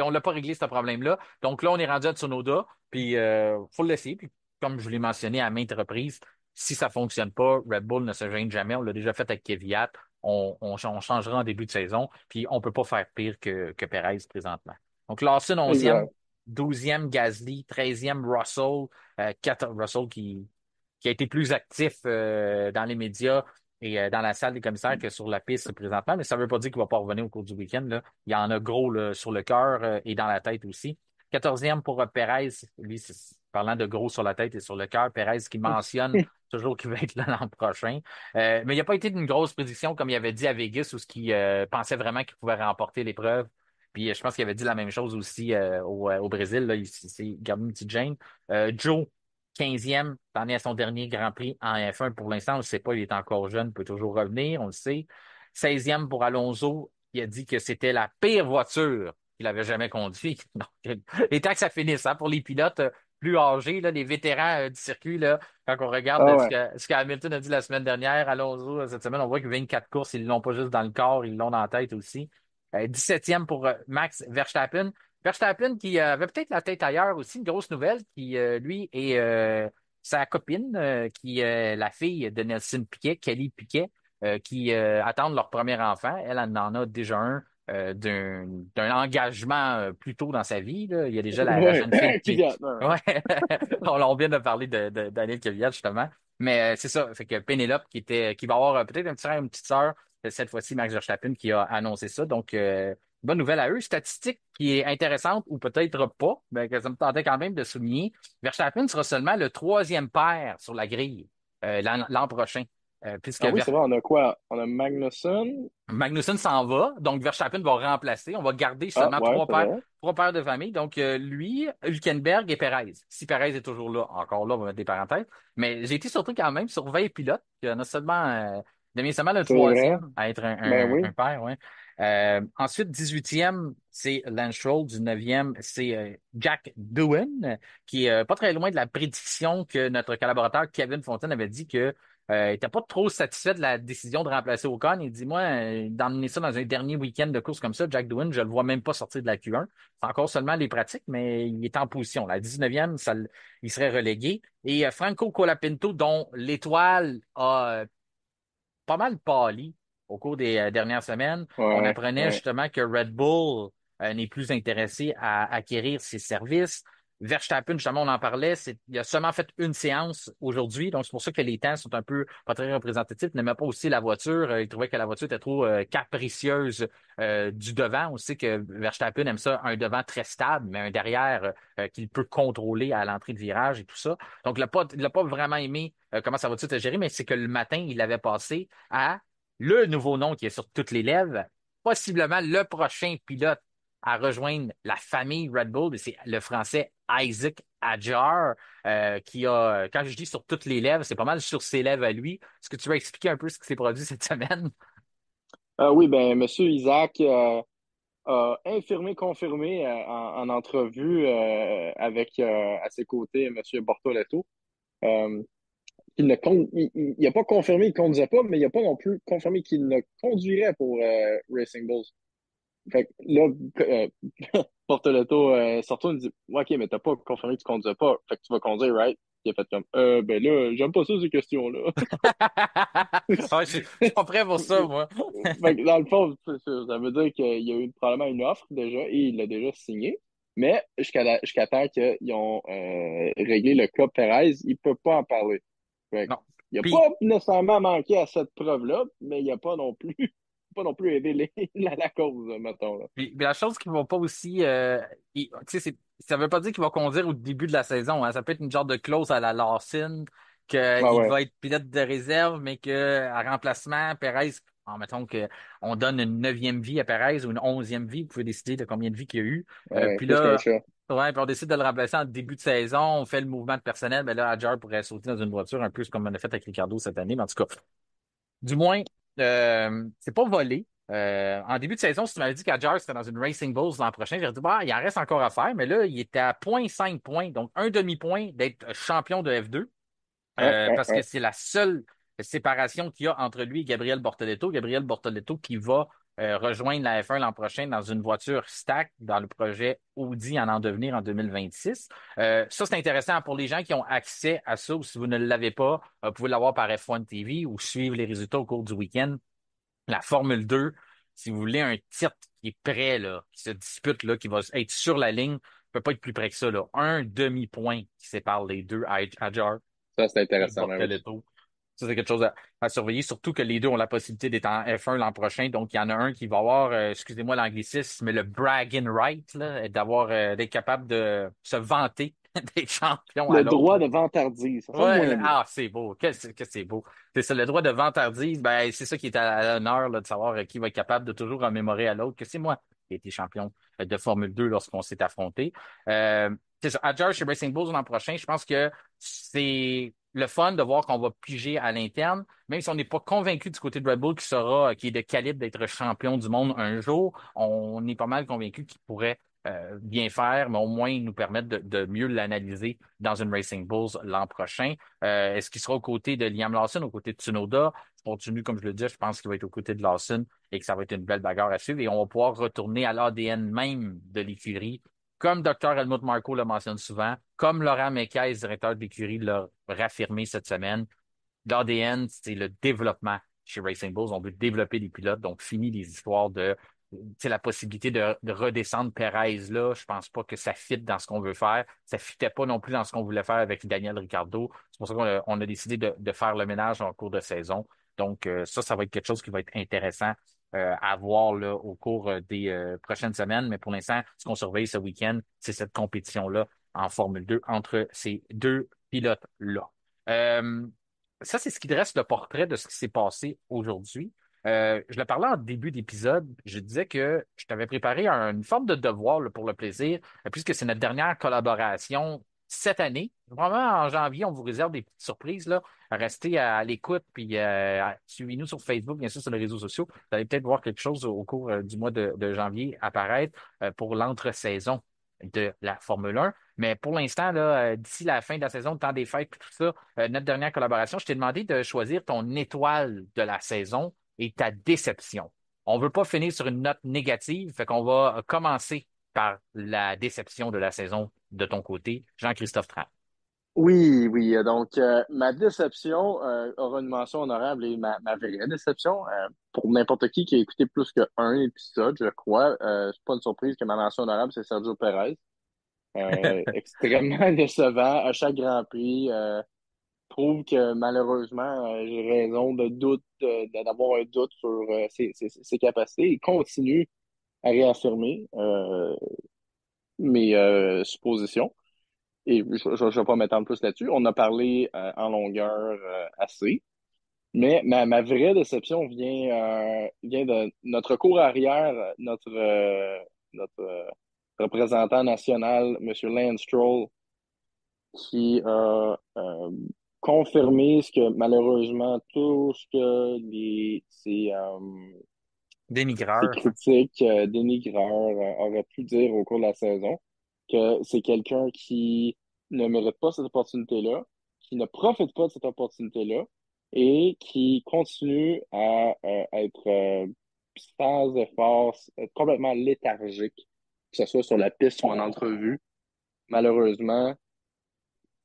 on l'a pas réglé, ce problème-là. Donc là, on est rendu à Tsunoda, puis faut le laisser. Puis comme je l'ai mentionné à maintes reprises, si ça fonctionne pas, Red Bull ne se gêne jamais. On l'a déjà fait avec Kvyat. On changera en début de saison, puis on peut pas faire pire que Perez présentement. Donc Lawson, 11e, Exact. 12e Gasly, 13e Russell, 14, Russell qui a été plus actif dans les médias et dans la salle des commissaires que sur la piste présentement, mais ça ne veut pas dire qu'il ne va pas revenir au cours du week-end, là. Il y en a gros là, sur le cœur et dans la tête aussi. 14e pour Perez, lui, parlant de gros sur la tête et sur le cœur, Perez qui mentionne toujours qu'il va être là l'an prochain. Mais il n'a pas été d'une grosse prédiction comme il avait dit à Vegas où ce qu'il pensait vraiment qu'il pouvait remporter l'épreuve. Puis je pense qu'il avait dit la même chose aussi au Brésil. Là, il s'est gardé une petite gêne. Joe, 15e, t'en es à son dernier Grand Prix en F1 pour l'instant. On ne sait pas, il est encore jeune, il peut toujours revenir, on le sait. 16e pour Alonso, il a dit que c'était la pire voiture qu'il avait jamais conduit. Donc, il est temps que ça finisse, hein, pour les pilotes plus âgés, là, les vétérans du circuit, là, quand on regarde Ah ouais. ce que Hamilton a dit la semaine dernière, Alonso, cette semaine, on voit que 24 courses, ils l'ont pas juste dans le corps, ils l'ont dans la tête aussi. 17e pour Max Verstappen. Verstappen qui avait peut-être la tête ailleurs aussi, une grosse nouvelle, qui lui et sa copine, qui est la fille de Nelson Piquet, Kelly Piquet, qui attendent leur premier enfant. Elle en a déjà un d'un engagement plus tôt dans sa vie, là. Il y a déjà la Ouais. jeune fille qui... Kvyat, ouais. Ouais, on vient de parler de Daniel Kvyat, justement. Mais c'est ça, fait que Pénélope qui va avoir peut-être un petit frère, une petite sœur, cette fois-ci Max Verstappen qui a annoncé ça. Donc, bonne nouvelle à eux. Statistique qui est intéressante ou peut-être pas, mais que ça me tentait quand même de souligner. Verstappen sera seulement le troisième paire sur la grille l'an prochain. Puisque Ah oui, c'est vrai, on a quoi? On a Magnussen. Magnussen s'en va, donc Verstappen va remplacer. On va garder Ah seulement ouais, c'est vrai. trois paires de famille. Donc, lui, Hülkenberg et Perez. Si Perez est toujours là, encore là, on va mettre des parenthèses. Mais j'ai été surpris quand même sur 20 pilotes. Il y en a seulement, devient seulement le C'est vrai. troisième à être Ben oui. un paire, ouais. Ensuite, 18e, c'est Lance Stroll. 19e, c'est Jack Doohan, qui est pas très loin de la prédiction que notre collaborateur Kevin Fontaine avait dit que il n'était pas trop satisfait de la décision de remplacer Ocon. Il dit, moi, d'emmener ça dans un dernier week-end de course comme ça, Jack Doohan, je le vois même pas sortir de la Q1. C'est encore seulement les pratiques, mais il est en position. La 19e, il serait relégué. Et Franco Colapinto, dont l'étoile a pas mal pâli au cours des dernières semaines, on Ouais, apprenait ouais. justement que Red Bull n'est plus intéressé à acquérir ses services. Verstappen, justement, on en parlait, il a seulement fait une séance aujourd'hui, donc c'est pour ça que les temps sont un peu pas très représentatifs. Il n'aimait pas aussi la voiture, il trouvait que la voiture était trop capricieuse du devant. On sait que Verstappen aime ça, un devant très stable, mais un derrière qu'il peut contrôler à l'entrée de virage et tout ça. Donc, il l'a pas vraiment aimé comment sa voiture était gérée, mais c'est que le matin, il avait passé à le nouveau nom qui est sur toutes les lèvres, possiblement le prochain pilote à rejoindre la famille Red Bull, et c'est le français Isaac Hadjar, qui a, quand je dis sur toutes les lèvres, c'est pas mal sur ses lèvres à lui. Est-ce que tu vas expliquer un peu ce qui s'est produit cette semaine? Ah oui, ben Monsieur Isaac a infirmé, confirmé en entrevue avec à ses côtés Monsieur Bortoleto. Euh, il n'a pas confirmé qu'il ne conduisait pas, mais il n'a pas non plus confirmé qu'il ne conduirait pour Racing Bulls. Fait que là, Bortoleto surtout il dit, OK, mais t'as pas confirmé que tu conduisais pas, fait que tu vas conduire, right? Il a fait comme, ben là, j'aime pas ça, ces questions-là. Ouais, je suis pas prêt pour ça, moi. Fait que dans le fond, ça veut dire qu'il y a eu probablement une offre déjà et il l'a déjà signé. Mais jusqu'à temps qu'ils ont réglé le cas Perez, il peut pas en parler. Fait que Non. il n'a Puis, pas nécessairement manqué à cette preuve-là, mais il n'a pas non plus, pas non plus aidé la cause, mettons. Là. puis la chose qui va pas aussi, tu sais, ça veut pas dire qu'il va conduire au début de la saison, hein. Ça peut être une genre de clause à la Lawson, Ouais, qu'il ouais, va être pilote de réserve, mais que à remplacement, Perez, mettons que on donne une neuvième vie à Perez ou une onzième vie, vous pouvez décider de combien de vie qu'il y a eu. ouais, Puis plus qu'un là, chat. ouais, puis on décide de le remplacer en début de saison, on fait le mouvement de personnel, mais là, Adjar pourrait sauter dans une voiture, un peu comme on a fait avec Ricardo cette année, mais en tout cas. Du moins, c'est pas volé. En début de saison, si tu m'avais dit qu'Adjar c'était dans une Racing Bulls l'an prochain, j'aurais dit, bah, il en reste encore à faire. Mais là, il était à 0,5 points, donc un demi-point d'être champion de F2, Ouais, ouais, parce que ouais. c'est la seule séparation qu'il y a entre lui et Gabriel Bortoleto. Gabriel Bortoleto qui va rejoindre la F1 l'an prochain dans une voiture stack dans le projet Audi en devenir en 2026. Ça, c'est intéressant pour les gens qui ont accès à ça ou si vous ne l'avez pas, vous pouvez l'avoir par F1 TV ou suivre les résultats au cours du week-end. La Formule 2, si vous voulez un titre qui est prêt, là, qui se dispute, là, qui va être sur la ligne, peut pas être plus près que ça, là. Un demi-point qui sépare les deux, Ajar Ça, c'est et intéressant, mais oui. Bortoleto. Ça, c'est quelque chose à surveiller, surtout que les deux ont la possibilité d'être en F1 l'an prochain. Donc, il y en a un qui va avoir, excusez-moi l'anglicisme, mais le bragging right, là, d'être capable de se vanter d'être champion à Le l'autre. droit de vantardise, ça sonne Ouais, moins bien. ah, c'est beau. Que c'est beau. C'est ça, le droit de vantardise, ben, c'est ça qui est à l'honneur, là, de savoir qui va être capable de toujours remémorer à l'autre que c'est moi qui ai été champion de Formule 2 lorsqu'on s'est affronté. C'est ça, à George chez Racing Bulls l'an prochain, je pense que c'est le fun de voir qu'on va piger à l'interne, même si on n'est pas convaincu du côté de Red Bull qui est de calibre d'être champion du monde un jour, on est pas mal convaincu qu'il pourrait bien faire, mais au moins nous permettre de mieux l'analyser dans une Racing Bulls l'an prochain. Est-ce qu'il sera aux côtés de Liam Lawson, aux côtés de Tsunoda? Je continue, comme je le dis, je pense qu'il va être aux côtés de Lawson et que ça va être une belle bagarre à suivre. Et on va pouvoir retourner à l'ADN même de l'écurie, comme Dr. Helmut Marko le mentionne souvent, comme Laurent Mekies, directeur de l'écurie, l'a réaffirmé cette semaine. L'ADN, c'est le développement chez Racing Bulls. On veut développer des pilotes, donc fini les histoires de la possibilité de redescendre Perez là. Je pense pas que ça fit dans ce qu'on veut faire. Ça fitait pas non plus dans ce qu'on voulait faire avec Daniel Ricciardo. C'est pour ça qu'on a décidé de faire le ménage en cours de saison. Donc, ça va être quelque chose qui va être intéressant à voir là, au cours des prochaines semaines. Mais pour l'instant, ce qu'on surveille ce week-end, c'est cette compétition-là en Formule 2 entre ces deux pilotes-là. Euh, Ça, c'est ce qui dresse le portrait de ce qui s'est passé aujourd'hui. Je le parlais en début d'épisode. Je disais que je t'avais préparé une forme de devoir là, pour le plaisir, puisque c'est notre dernière collaboration cette année. Vraiment, en janvier, on vous réserve des petites surprises. Là. Restez à l'écoute, puis suivez-nous sur Facebook, bien sûr, sur les réseaux sociaux. Vous allez peut-être voir quelque chose au cours du mois de janvier apparaître pour l'entre-saison de la Formule 1. Mais pour l'instant, là, d'ici la fin de la saison, le temps des fêtes, tout ça, notre dernière collaboration, je t'ai demandé de choisir ton étoile de la saison et ta déception. On veut pas finir sur une note négative, fait qu'on va commencer par la déception de la saison de ton côté, Jean-Christophe Tran. Oui, oui. Donc, ma déception aura une mention honorable et ma vraie déception, pour n'importe qui a écouté plus qu'un épisode, je crois, c'est pas une surprise que ma mention honorable, c'est Sergio Perez. Extrêmement décevant à chaque Grand Prix. Prouve que malheureusement, j'ai raison de doute, d'avoir un doute sur ses capacités. Il continue à réaffirmer mes suppositions. Et je vais pas m'étendre plus là-dessus. On a parlé en longueur assez. Mais ma vraie déception vient de notre cours arrière, notre représentant national, M. Lance Stroll, qui a confirmé ce que malheureusement tout ce que ces Dénigreur. critiques dénigreurs auraient pu dire au cours de la saison, que c'est quelqu'un qui ne mérite pas cette opportunité-là, qui ne profite pas de cette opportunité-là et qui continue à être sans effort, être complètement léthargique, que ce soit sur la piste ou en entrevue. Malheureusement,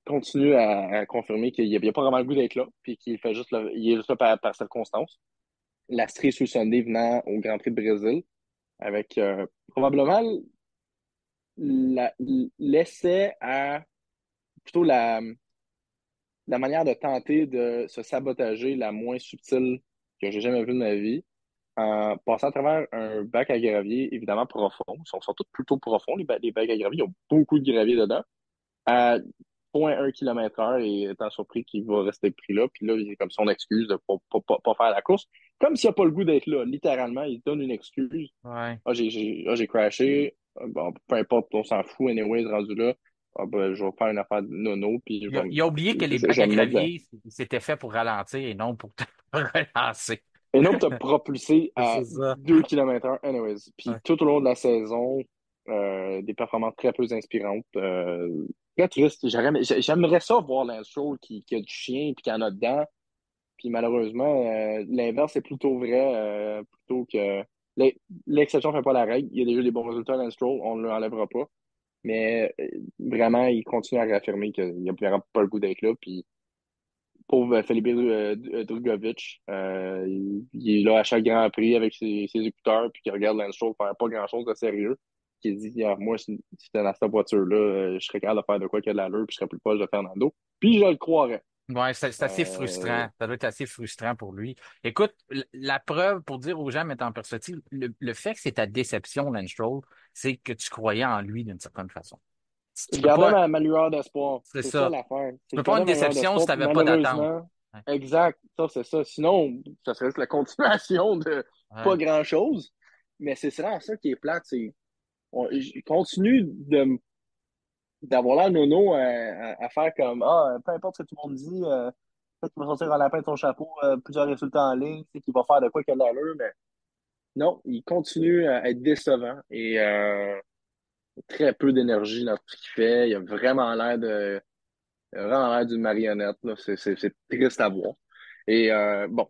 continue à confirmer qu'il n'y a pas vraiment le goût d'être là, puis qu'il fait juste il est juste là par circonstance. La cerise sur le Sunday venant au Grand Prix de Brésil, avec probablement l'essai à plutôt la manière de tenter de se sabotager la moins subtile que j'ai jamais vue de ma vie, en passant à travers un bac à gravier évidemment profond. Ils sont tous plutôt profonds, les bacs à gravier. Il y a beaucoup de gravier dedans. À 0,1 km/h et étant surpris qu'il va rester pris là. Puis là, il est comme son excuse de pas faire la course. Comme s'il n'a pas le goût d'être là. Littéralement, il donne une excuse. Ouais. J'ai crashé. Bon, peu importe, on s'en fout. Anyway, rendu là. Ah, ben, je vais faire une affaire de nono, puis Il a oublié que les je bacs vais à me mettre dedans. gravier, c'était fait pour ralentir et non pour te relancer. Et non, t'as propulsé à C'est ça. 2 km/h, anyways. Puis Ouais. tout au long de la saison, des performances très peu inspirantes. Très triste. J'aimerais ça voir Lance Stroll qui a du chien puis qui en a dedans. Puis malheureusement, l'inverse est plutôt vrai, plutôt que l'exception fait pas la règle. Il y a déjà des bons résultats à Lance Stroll, on ne l'enlèvera pas. Mais vraiment, il continue à réaffirmer qu'il n'a vraiment pas le goût d'être là. Puis pauvre Felipe Drugovich, il est là à chaque Grand Prix avec ses écouteurs, puis qui regarde Lance Stroll faire pas grand-chose de sérieux. Qui dit, ah, moi, si j'étais dans cette voiture-là, je serais capable de faire de quoi qu'il y a de l'allure, puis je serais plus proche de Fernando. Puis je le croirais. Ouais, c'est assez Euh, frustrant. Ça doit être assez frustrant pour lui. Écoute, la preuve pour dire aux gens, mettant en perspective, le fait que c'est ta déception, Lance Stroll, c'est que tu croyais en lui d'une certaine façon. Tu je peux gardais pas, ma lueur d'espoir. c'est C'est ça ça. l'affaire. Tu C'est peux que je pas avoir gardais une ma lueur déception si d'espoir, tu puis n'avais pas d'attente. malheureusement, Ouais. exact, ça c'est ça. Sinon, ça serait juste la continuation de pas Ouais. grand-chose. Mais c'est vraiment ça qui est plate. Je continue d'avoir l'air nono à faire comme ah, peu importe ce que tout le monde dit, peut-être qu'il va sortir un lapin de son chapeau, plusieurs résultats en ligne, c'est qu'il va faire de quoi qu'il a de l'allure, mais non, il continue à être décevant et très peu d'énergie dans ce qu'il fait. Il a vraiment l'air d'une marionnette, là. C'est triste à voir. Et bon,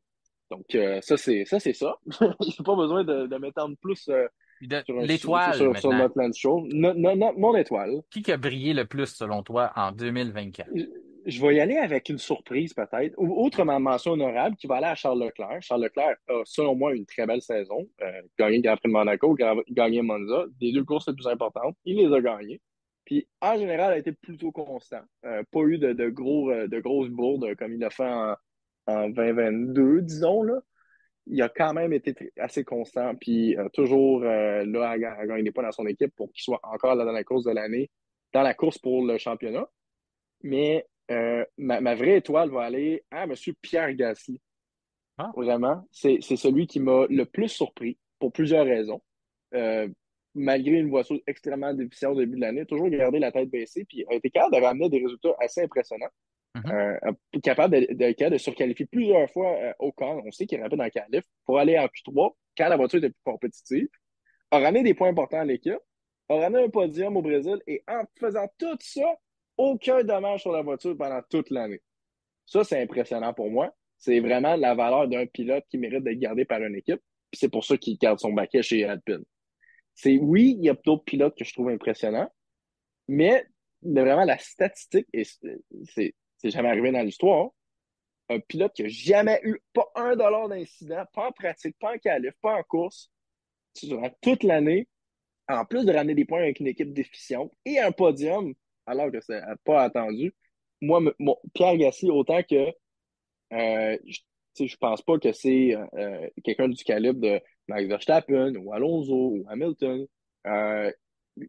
donc ça, c'est ça. J'ai pas besoin de m'étendre plus Puis l'étoile sur maintenant. notre land show. Mon étoile. Qui a brillé le plus selon toi en 2024? Je je vais y aller avec une surprise peut-être. Outre ma mention honorable qui va aller à Charles Leclerc. Charles Leclerc a, selon moi, une très belle saison. Gagné le Grand Prix de Monaco, gagné Monza. Des deux courses les plus importantes, il les a gagnées. Puis, en général, il a été plutôt constant. Pas eu de grosses bourdes comme il a fait en 2022, disons, là. Il a quand même été assez constant, puis toujours là à gagner des points dans son équipe pour qu'il soit encore là dans la course de l'année, dans la course pour le championnat. Mais ma vraie étoile va aller à M. Pierre Gasly. Ah. Vraiment, c'est celui qui m'a le plus surpris pour plusieurs raisons. Euh, Malgré une voiture extrêmement difficile au début de l'année, toujours gardé la tête baissée, puis a été capable de ramener des résultats assez impressionnants. Mhm. Capable de surqualifier plusieurs fois au camp. On sait qu'il est rapide dans le qualif pour aller en Q3 quand la voiture était plus compétitive. A ramené des points importants à l'équipe, a ramené un podium au Brésil et en faisant tout ça, aucun dommage sur la voiture pendant toute l'année. Ça, c'est impressionnant pour moi. C'est vraiment la valeur d'un pilote qui mérite d'être gardé par une équipe. Puis c'est pour ça qu'il garde son baquet chez Alpine. Oui, il y a d'autres pilotes que je trouve impressionnants, mais vraiment la statistique, et c'est jamais arrivé dans l'histoire, un pilote qui n'a jamais eu pas un dollar d'incident, pas en pratique, pas en qualif, pas en course, durant toute l'année, en plus de ramener des points avec une équipe déficiente et un podium, alors que c'est pas attendu. Moi, Pierre Gasly, autant que je pense pas que c'est quelqu'un du calibre de Max Verstappen ou Alonso ou Hamilton. Euh,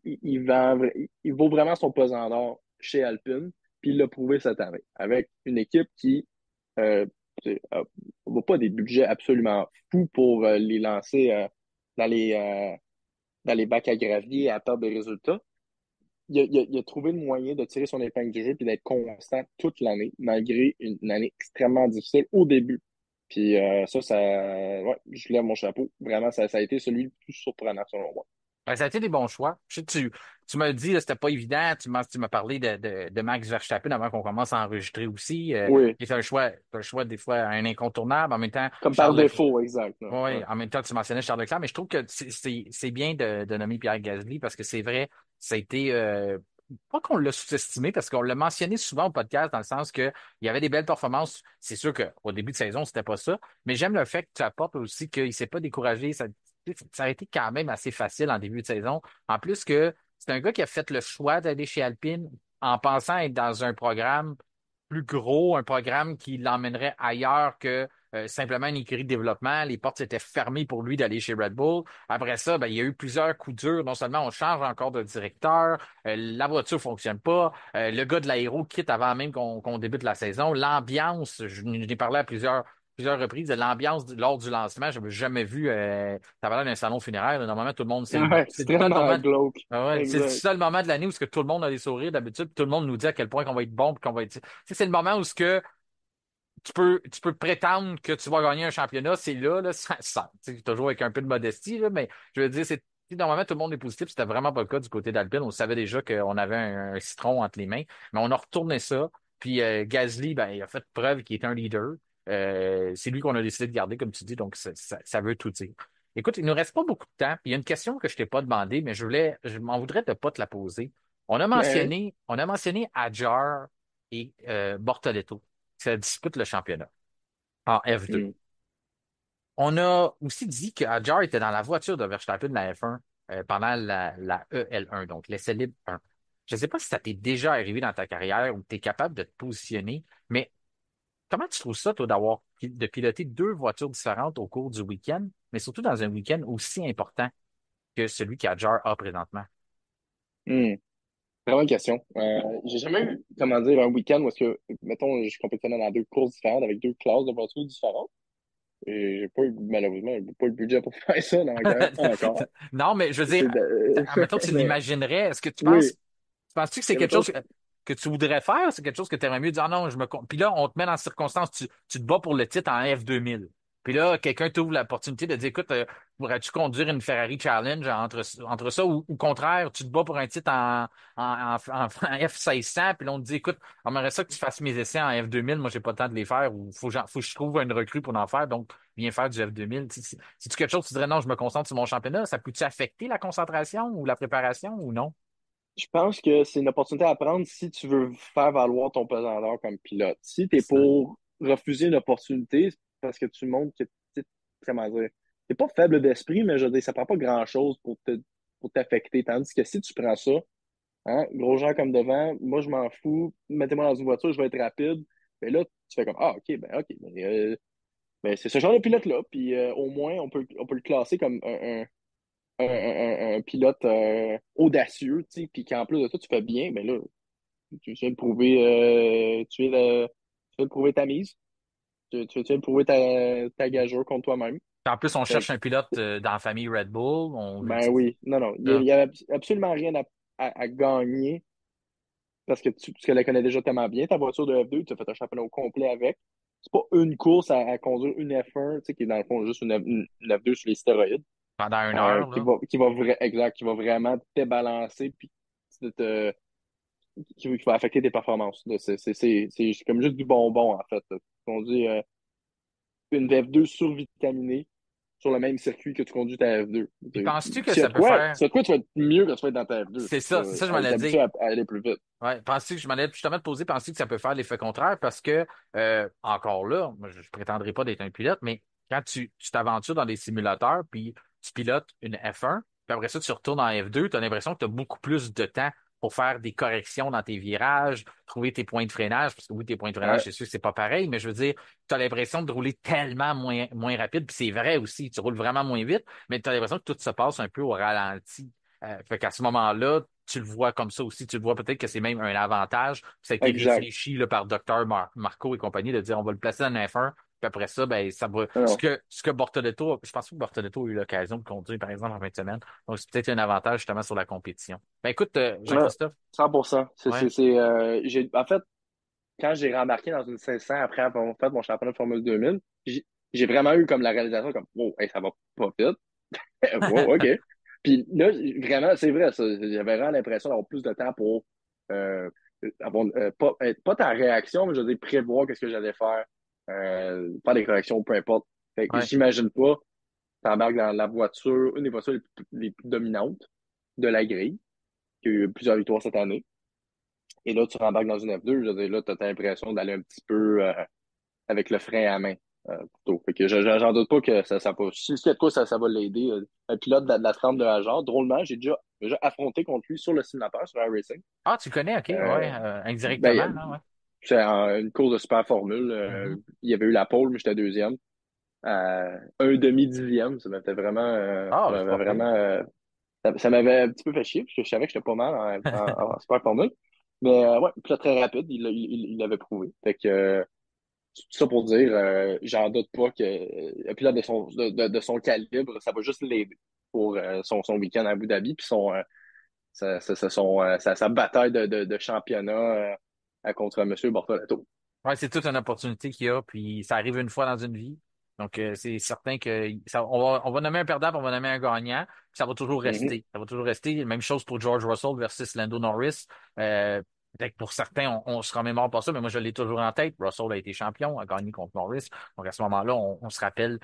il vaut vraiment son pesant d'or chez Alpine, puis il l'a prouvé cette année, avec une équipe qui euh, n'a pas des budgets absolument fous pour les lancer dans dans les bacs à gravier et à perdre des résultats. Il a trouvé le moyen de tirer son épingle du jeu et d'être constant toute l'année, malgré une année extrêmement difficile au début. Puis ouais, je lève mon chapeau. Vraiment, ça a été celui le plus surprenant selon moi. Ben, ça a été des bons choix. Je sais, tu m'as dit, là, c'était pas évident. Tu m'as parlé de Max Verstappen avant qu'on commence à enregistrer aussi. Oui, Et c'est un choix, des fois, un incontournable. En même temps, comme par Charles Leclerc. défaut, exact. Là. Ouais. Oui, en même temps, tu mentionnais Charles Leclerc, mais je trouve que c'est bien de nommer Pierre Gasly parce que c'est vrai, ça a été pas qu'on l'a sous-estimé parce qu'on l'a mentionné souvent au podcast dans le sens que il y avait des belles performances. C'est sûr qu'au début de saison, c'était pas ça, mais j'aime le fait que tu apportes aussi qu'il s'est pas découragé. Ça a été quand même assez facile en début de saison. En plus que c'est un gars qui a fait le choix d'aller chez Alpine en pensant être dans un programme plus gros, un programme qui l'emmènerait ailleurs que simplement une écurie de développement. Les portes étaient fermées pour lui d'aller chez Red Bull. Après ça, ben, il y a eu plusieurs coups durs. Non seulement on change encore de directeur, la voiture fonctionne pas, le gars de l'aéro quitte avant même qu'on débute la saison. L'ambiance, je n'ai parlé à plusieurs reprises de l'ambiance lors du lancement. Je n'avais jamais vu ça avait l'air d'un salon funéraire. Là. Normalement, tout le monde, Ouais, c'est le seul extrêmement moment. glauque. Ah ouais, c'est le Exact. seul moment de l'année où ce que tout le monde a des sourires d'habitude, puis tout le monde nous dit à quel point qu'on va être bon, puis qu'on va être. Tu sais, c'est le moment où ce que tu peux prétendre que tu vas gagner un championnat, c'est là, tu sais, toujours avec un peu de modestie, là, mais je veux dire, normalement, tout le monde est positif. C'était vraiment pas le cas du côté d'Alpine. On savait déjà qu'on avait un citron entre les mains, mais on a retourné ça. Puis Gasly, ben, il a fait preuve qu'il est un leader. C'est lui qu'on a décidé de garder, comme tu dis, donc ça veut tout dire. Écoute, il nous reste pas beaucoup de temps. Puis il y a une question que je t'ai pas demandé, mais je m'en voudrais de pas te la poser. Ouais. On a mentionné Adjar et Bortoleto ça dispute le championnat en F2. Hmm. On a aussi dit que Hadjar était dans la voiture de Verstappen de la F1 pendant la EL1, donc l'essai libre 1. Je ne sais pas si ça t'est déjà arrivé dans ta carrière ou tu es capable de te positionner, mais comment tu trouves ça, toi, de piloter deux voitures différentes au cours du week-end, mais surtout dans un week-end aussi important que celui qu'Hadjar a présentement? Hmm. Très bonne question. J'ai jamais eu, comment dire, un week-end où est-ce que, mettons, je compétitionnais dans deux courses différentes avec deux classes de voitures différentes. Et j'ai pas eu, malheureusement, j'ai pas eu le budget pour faire ça dans ma carrière encore. Non, mais je veux dire, C'est de- admettons que tu mais l'imaginerais, est-ce que oui, tu penses-tu que c'est et quelque mettons, chose que tu voudrais faire? C'est quelque chose que tu aimerais mieux dire, ah non, Puis là, on te met dans circonstance, tu te bats pour le titre en F2000. Puis là, quelqu'un t'ouvre l'opportunité de dire, écoute, pourrais-tu conduire une Ferrari Challenge entre ça ou au contraire, tu te bats pour un titre en F1600, puis là, on te dit, écoute, on aimerait ça que tu fasses mes essais en F2000, moi, j'ai pas le temps de les faire, ou faut que je trouve une recrue pour en faire, donc viens faire du F2000. C'est-tu quelque chose que tu dirais, non, je me concentre sur mon championnat, ça peut-tu affecter la concentration ou la préparation ou non? je pense que c'est une opportunité à prendre si tu veux faire valoir ton pesant d'or comme pilote. Si tu es Ça. pour refuser une opportunité, c'est parce que tu montres que tu comment dire, t'es pas faible d'esprit, mais je veux dire, ça prend pas grand-chose pour t'affecter. Tandis que si tu prends ça, hein, gros gens comme devant, moi je m'en fous, mettez-moi dans une voiture, je vais être rapide. Mais là, tu fais comme ah, ok, ben, c'est ce genre de pilote-là. Puis au moins, on peut le classer comme un pilote audacieux, tu sais, puis qu'en plus de ça, tu fais bien, ben là, tu viens de prouver, tu viens de prouver ta mise, tu viens de prouver ta gageure contre toi-même. Puis en plus, on Fait cherche que, un pilote dans la famille Red Bull. ben oui, non, non, il Ça. y a absolument rien à gagner parce que tu la connais déjà tellement bien, ta voiture de F2, tu as fait un championnat au complet avec. C'est pas une course à conduire une F1, tu sais, qui est dans le fond juste une F2 sur les stéroïdes, Pendant une heure, là. exact, qui va vraiment te débalancer puis te, qui va affecter tes performances. C'est comme juste du bonbon, en fait. Tu conduis une F2 survitaminée sur le même circuit que tu conduis ta F2. Puis penses-tu que S'il y a ça de peut quoi, faire. s'il y a de quoi, tu vas être mieux que tu vas être dans ta F2. C'est ça, je m'en Elle est ai habituée dit. à aller plus vite. Ouais, penses-tu que je m'en allais justement te poser, penses-tu que ça peut faire l'effet contraire? Parce que, encore là, moi, je prétendrai pas d'être un pilote, mais quand tu t'aventures dans des simulateurs, puis tu pilotes une F1, puis après ça, tu retournes en F2, tu as l'impression que tu as beaucoup plus de temps pour faire des corrections dans tes virages, trouver tes points de freinage, parce que oui, tes points de freinage, Ouais, c'est sûr que c'est pas pareil, mais je veux dire, tu as l'impression de rouler tellement moins rapide, puis c'est vrai aussi, tu roules vraiment moins vite, mais tu as l'impression que tout se passe un peu au ralenti. Fait qu'à ce moment-là, tu le vois comme ça aussi. Tu le vois peut-être que c'est même un avantage. Ça a été exact. réfléchi là, par Dr. Marco et compagnie de dire on va le placer dans un F1. Puis après ça, ben, ça va. Non, non. Ce que Bortoleto, je pense pas que Bortoleto a eu l'occasion de conduire, par exemple, en fin de semaine. Donc, c'est peut-être un avantage justement sur la compétition. Ben, écoute, Ouais, Jean-Christophe, 100%. ouais. En fait, quand j'ai rembarqué dans une 500 après avoir fait mon championnat de Formule 2000, j'ai vraiment eu comme la réalisation comme, wow, hey, ça va pas vite. Wow, OK. Puis là, vraiment, c'est vrai, ça. J'avais vraiment l'impression d'avoir plus de temps pour pas ta réaction, mais je veux dire, prévoir qu'est-ce que j'allais faire, faire des corrections, peu importe. Fait que Ouais. j'imagine pas, t'embarques dans la voiture, une des voitures les plus dominantes de la grille, qui a eu plusieurs victoires cette année. Et là, tu rembarques dans une F2, je veux dire, là, tu as l'impression d'aller un petit peu avec le frein à main. Plutôt. Fait que j'en doute pas que ça va. Si c'est de quoi, ça va l'aider. Un pilote de la trempe de Hajar. Drôlement, j'ai déjà affronté contre lui sur le simulateur, sur iRacing. Ah, tu le connais, OK, Euh, ouais, indirectement, ben, là, ouais. c'est une course de super formule. Mhm. Il y avait eu la pole, mais j'étais deuxième. Un demi-dixième. Ah, Ça c'est m'avait pas pire. vraiment ça m'avait un petit peu fait chier, parce que je savais que j'étais pas mal en super formule. Mais ouais, puis là, très rapide, il l'avait prouvé. Fait que tout ça pour dire, j'en doute pas que un pilote de son calibre, ça va juste l'aider pour son week-end à Abu Dhabi, puis sa bataille de championnat contre M. Bortoleto. Ouais, c'est toute une opportunité qu'il y a, puis ça arrive une fois dans une vie. Donc, c'est certain que on va nommer un perdant, puis on va nommer un gagnant, puis ça va toujours Mhm. rester. Ça va toujours rester. Même chose pour George Russell versus Lando Norris. Euh, Peut-être que pour certains, on se remémore pas ça, mais moi, je l'ai toujours en tête. Russell a été champion, a gagné contre Norris. Donc, à ce moment-là, on se rappelle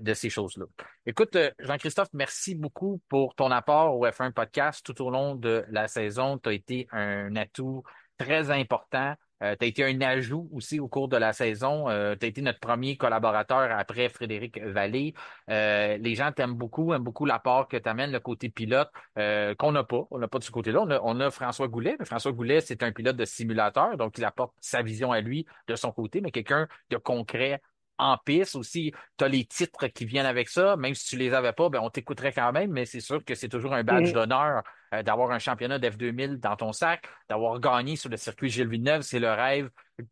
de ces choses-là. Écoute, Jean-Christophe, merci beaucoup pour ton apport au F1 Podcast tout au long de la saison. Tu as été un atout très important. Tu as été un ajout aussi au cours de la saison. Tu as été notre premier collaborateur après Frédéric Vallée. Les gens t'aiment beaucoup, aiment beaucoup l'apport que tu amènes, le côté pilote, qu'on n'a pas. On n'a pas de ce côté-là. On a François Goulet. Mais François Goulet, c'est un pilote de simulateur, donc il apporte sa vision à lui de son côté, mais quelqu'un de concret en piste aussi. Tu as les titres qui viennent avec ça. Même si tu les avais pas, ben, on t'écouterait quand même, mais c'est sûr que c'est toujours un badge Mhm. d'honneur d'avoir un championnat d'F2000 dans ton sac, d'avoir gagné sur le circuit Gilles Villeneuve. C'est le rêve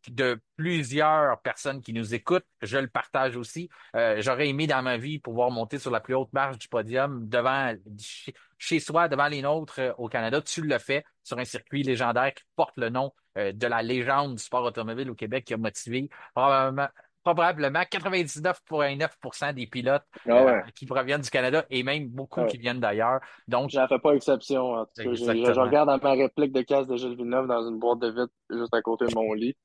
de plusieurs personnes qui nous écoutent. Je le partage aussi. J'aurais aimé dans ma vie pouvoir monter sur la plus haute marche du podium devant chez soi, devant les nôtres au Canada. Tu le fais sur un circuit légendaire qui porte le nom de la légende du sport automobile au Québec qui a motivé probablement 99,9% des pilotes Ah ouais. qui proviennent du Canada et même beaucoup Ah ouais. qui viennent d'ailleurs. Donc, J'en fais pas exception, en tout cas. Je exactement. regarde à ma réplique de casse de Gilles Villeneuve dans une boîte de vitre juste à côté de mon lit.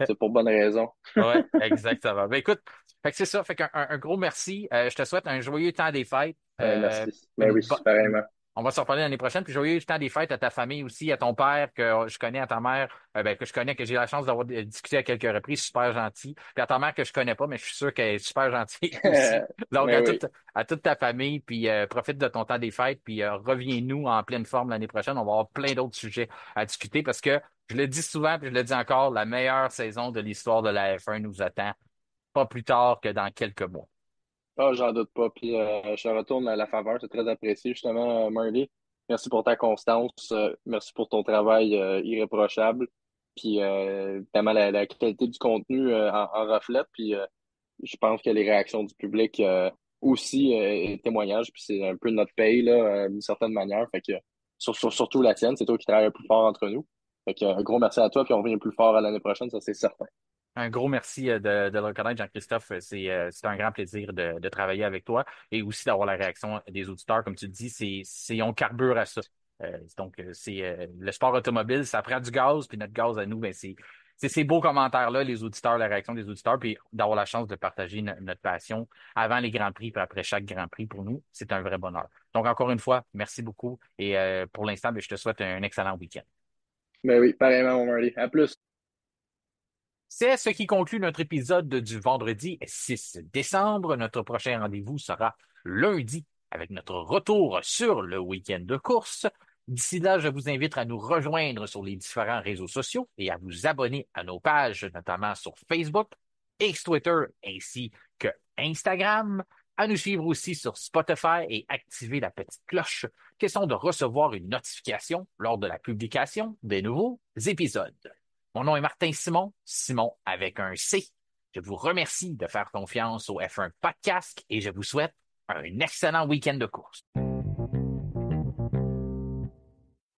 C'est pour bonne raison. Ouais, exactement. Ben écoute, fait que c'est ça. Fait qu'un un gros merci. Je te souhaite un joyeux temps des fêtes. Merci. Mais Une oui, bo- pareillement. On va se reparler l'année prochaine. Puis joyeux temps des fêtes à ta famille aussi, à ton père que je connais, à ta mère ben, que je connais, que j'ai la chance d'avoir discuté à quelques reprises, super gentil. Puis à ta mère que je connais pas, mais je suis sûr qu'elle est super gentille aussi. Donc Mais oui. à toute ta famille, puis profite de ton temps des fêtes, puis reviens-nous en pleine forme l'année prochaine. On va avoir plein d'autres sujets à discuter parce que je le dis souvent, puis je le dis encore, la meilleure saison de l'histoire de la F1 nous attend pas plus tard que dans quelques mois. Ah, j'en doute pas. Puis je te retourne à la faveur. C'est très apprécié, justement, Marley. Merci pour ta constance. Merci pour ton travail irréprochable. Puis évidemment, la qualité du contenu en reflète. Puis je pense que les réactions du public aussi témoignage. Puis c'est un peu notre paye, là, d'une certaine manière. Fait que surtout la tienne, c'est toi qui travailles le plus fort entre nous. Fait que un gros merci à toi, puis on revient plus fort à l'année prochaine, ça c'est certain. Un gros merci de le reconnaître, Jean-Christophe. C'est un grand plaisir de travailler avec toi et aussi d'avoir la réaction des auditeurs. Comme tu le dis, on carbure à ça. Le sport automobile, ça prend du gaz, puis notre gaz à nous, ben, c'est ces beaux commentaires-là, les auditeurs, la réaction des auditeurs, puis d'avoir la chance de partager notre passion avant les Grands Prix, puis après chaque Grand Prix pour nous, c'est un vrai bonheur. Donc, encore une fois, merci beaucoup. Et pour l'instant, ben, je te souhaite un excellent week-end. Mais oui, pareillement, mon Marley. À plus. C'est ce qui conclut notre épisode du vendredi 6 décembre. Notre prochain rendez-vous sera lundi avec notre retour sur le week-end de course. D'ici là, je vous invite à nous rejoindre sur les différents réseaux sociaux et à vous abonner à nos pages, notamment sur Facebook, X Twitter ainsi que Instagram, à nous suivre aussi sur Spotify et activer la petite cloche, question de recevoir une notification lors de la publication des nouveaux épisodes. Mon nom est Martin Simon, Simon avec un C. Je vous remercie de faire confiance au F1 Podcast et je vous souhaite un excellent week-end de course.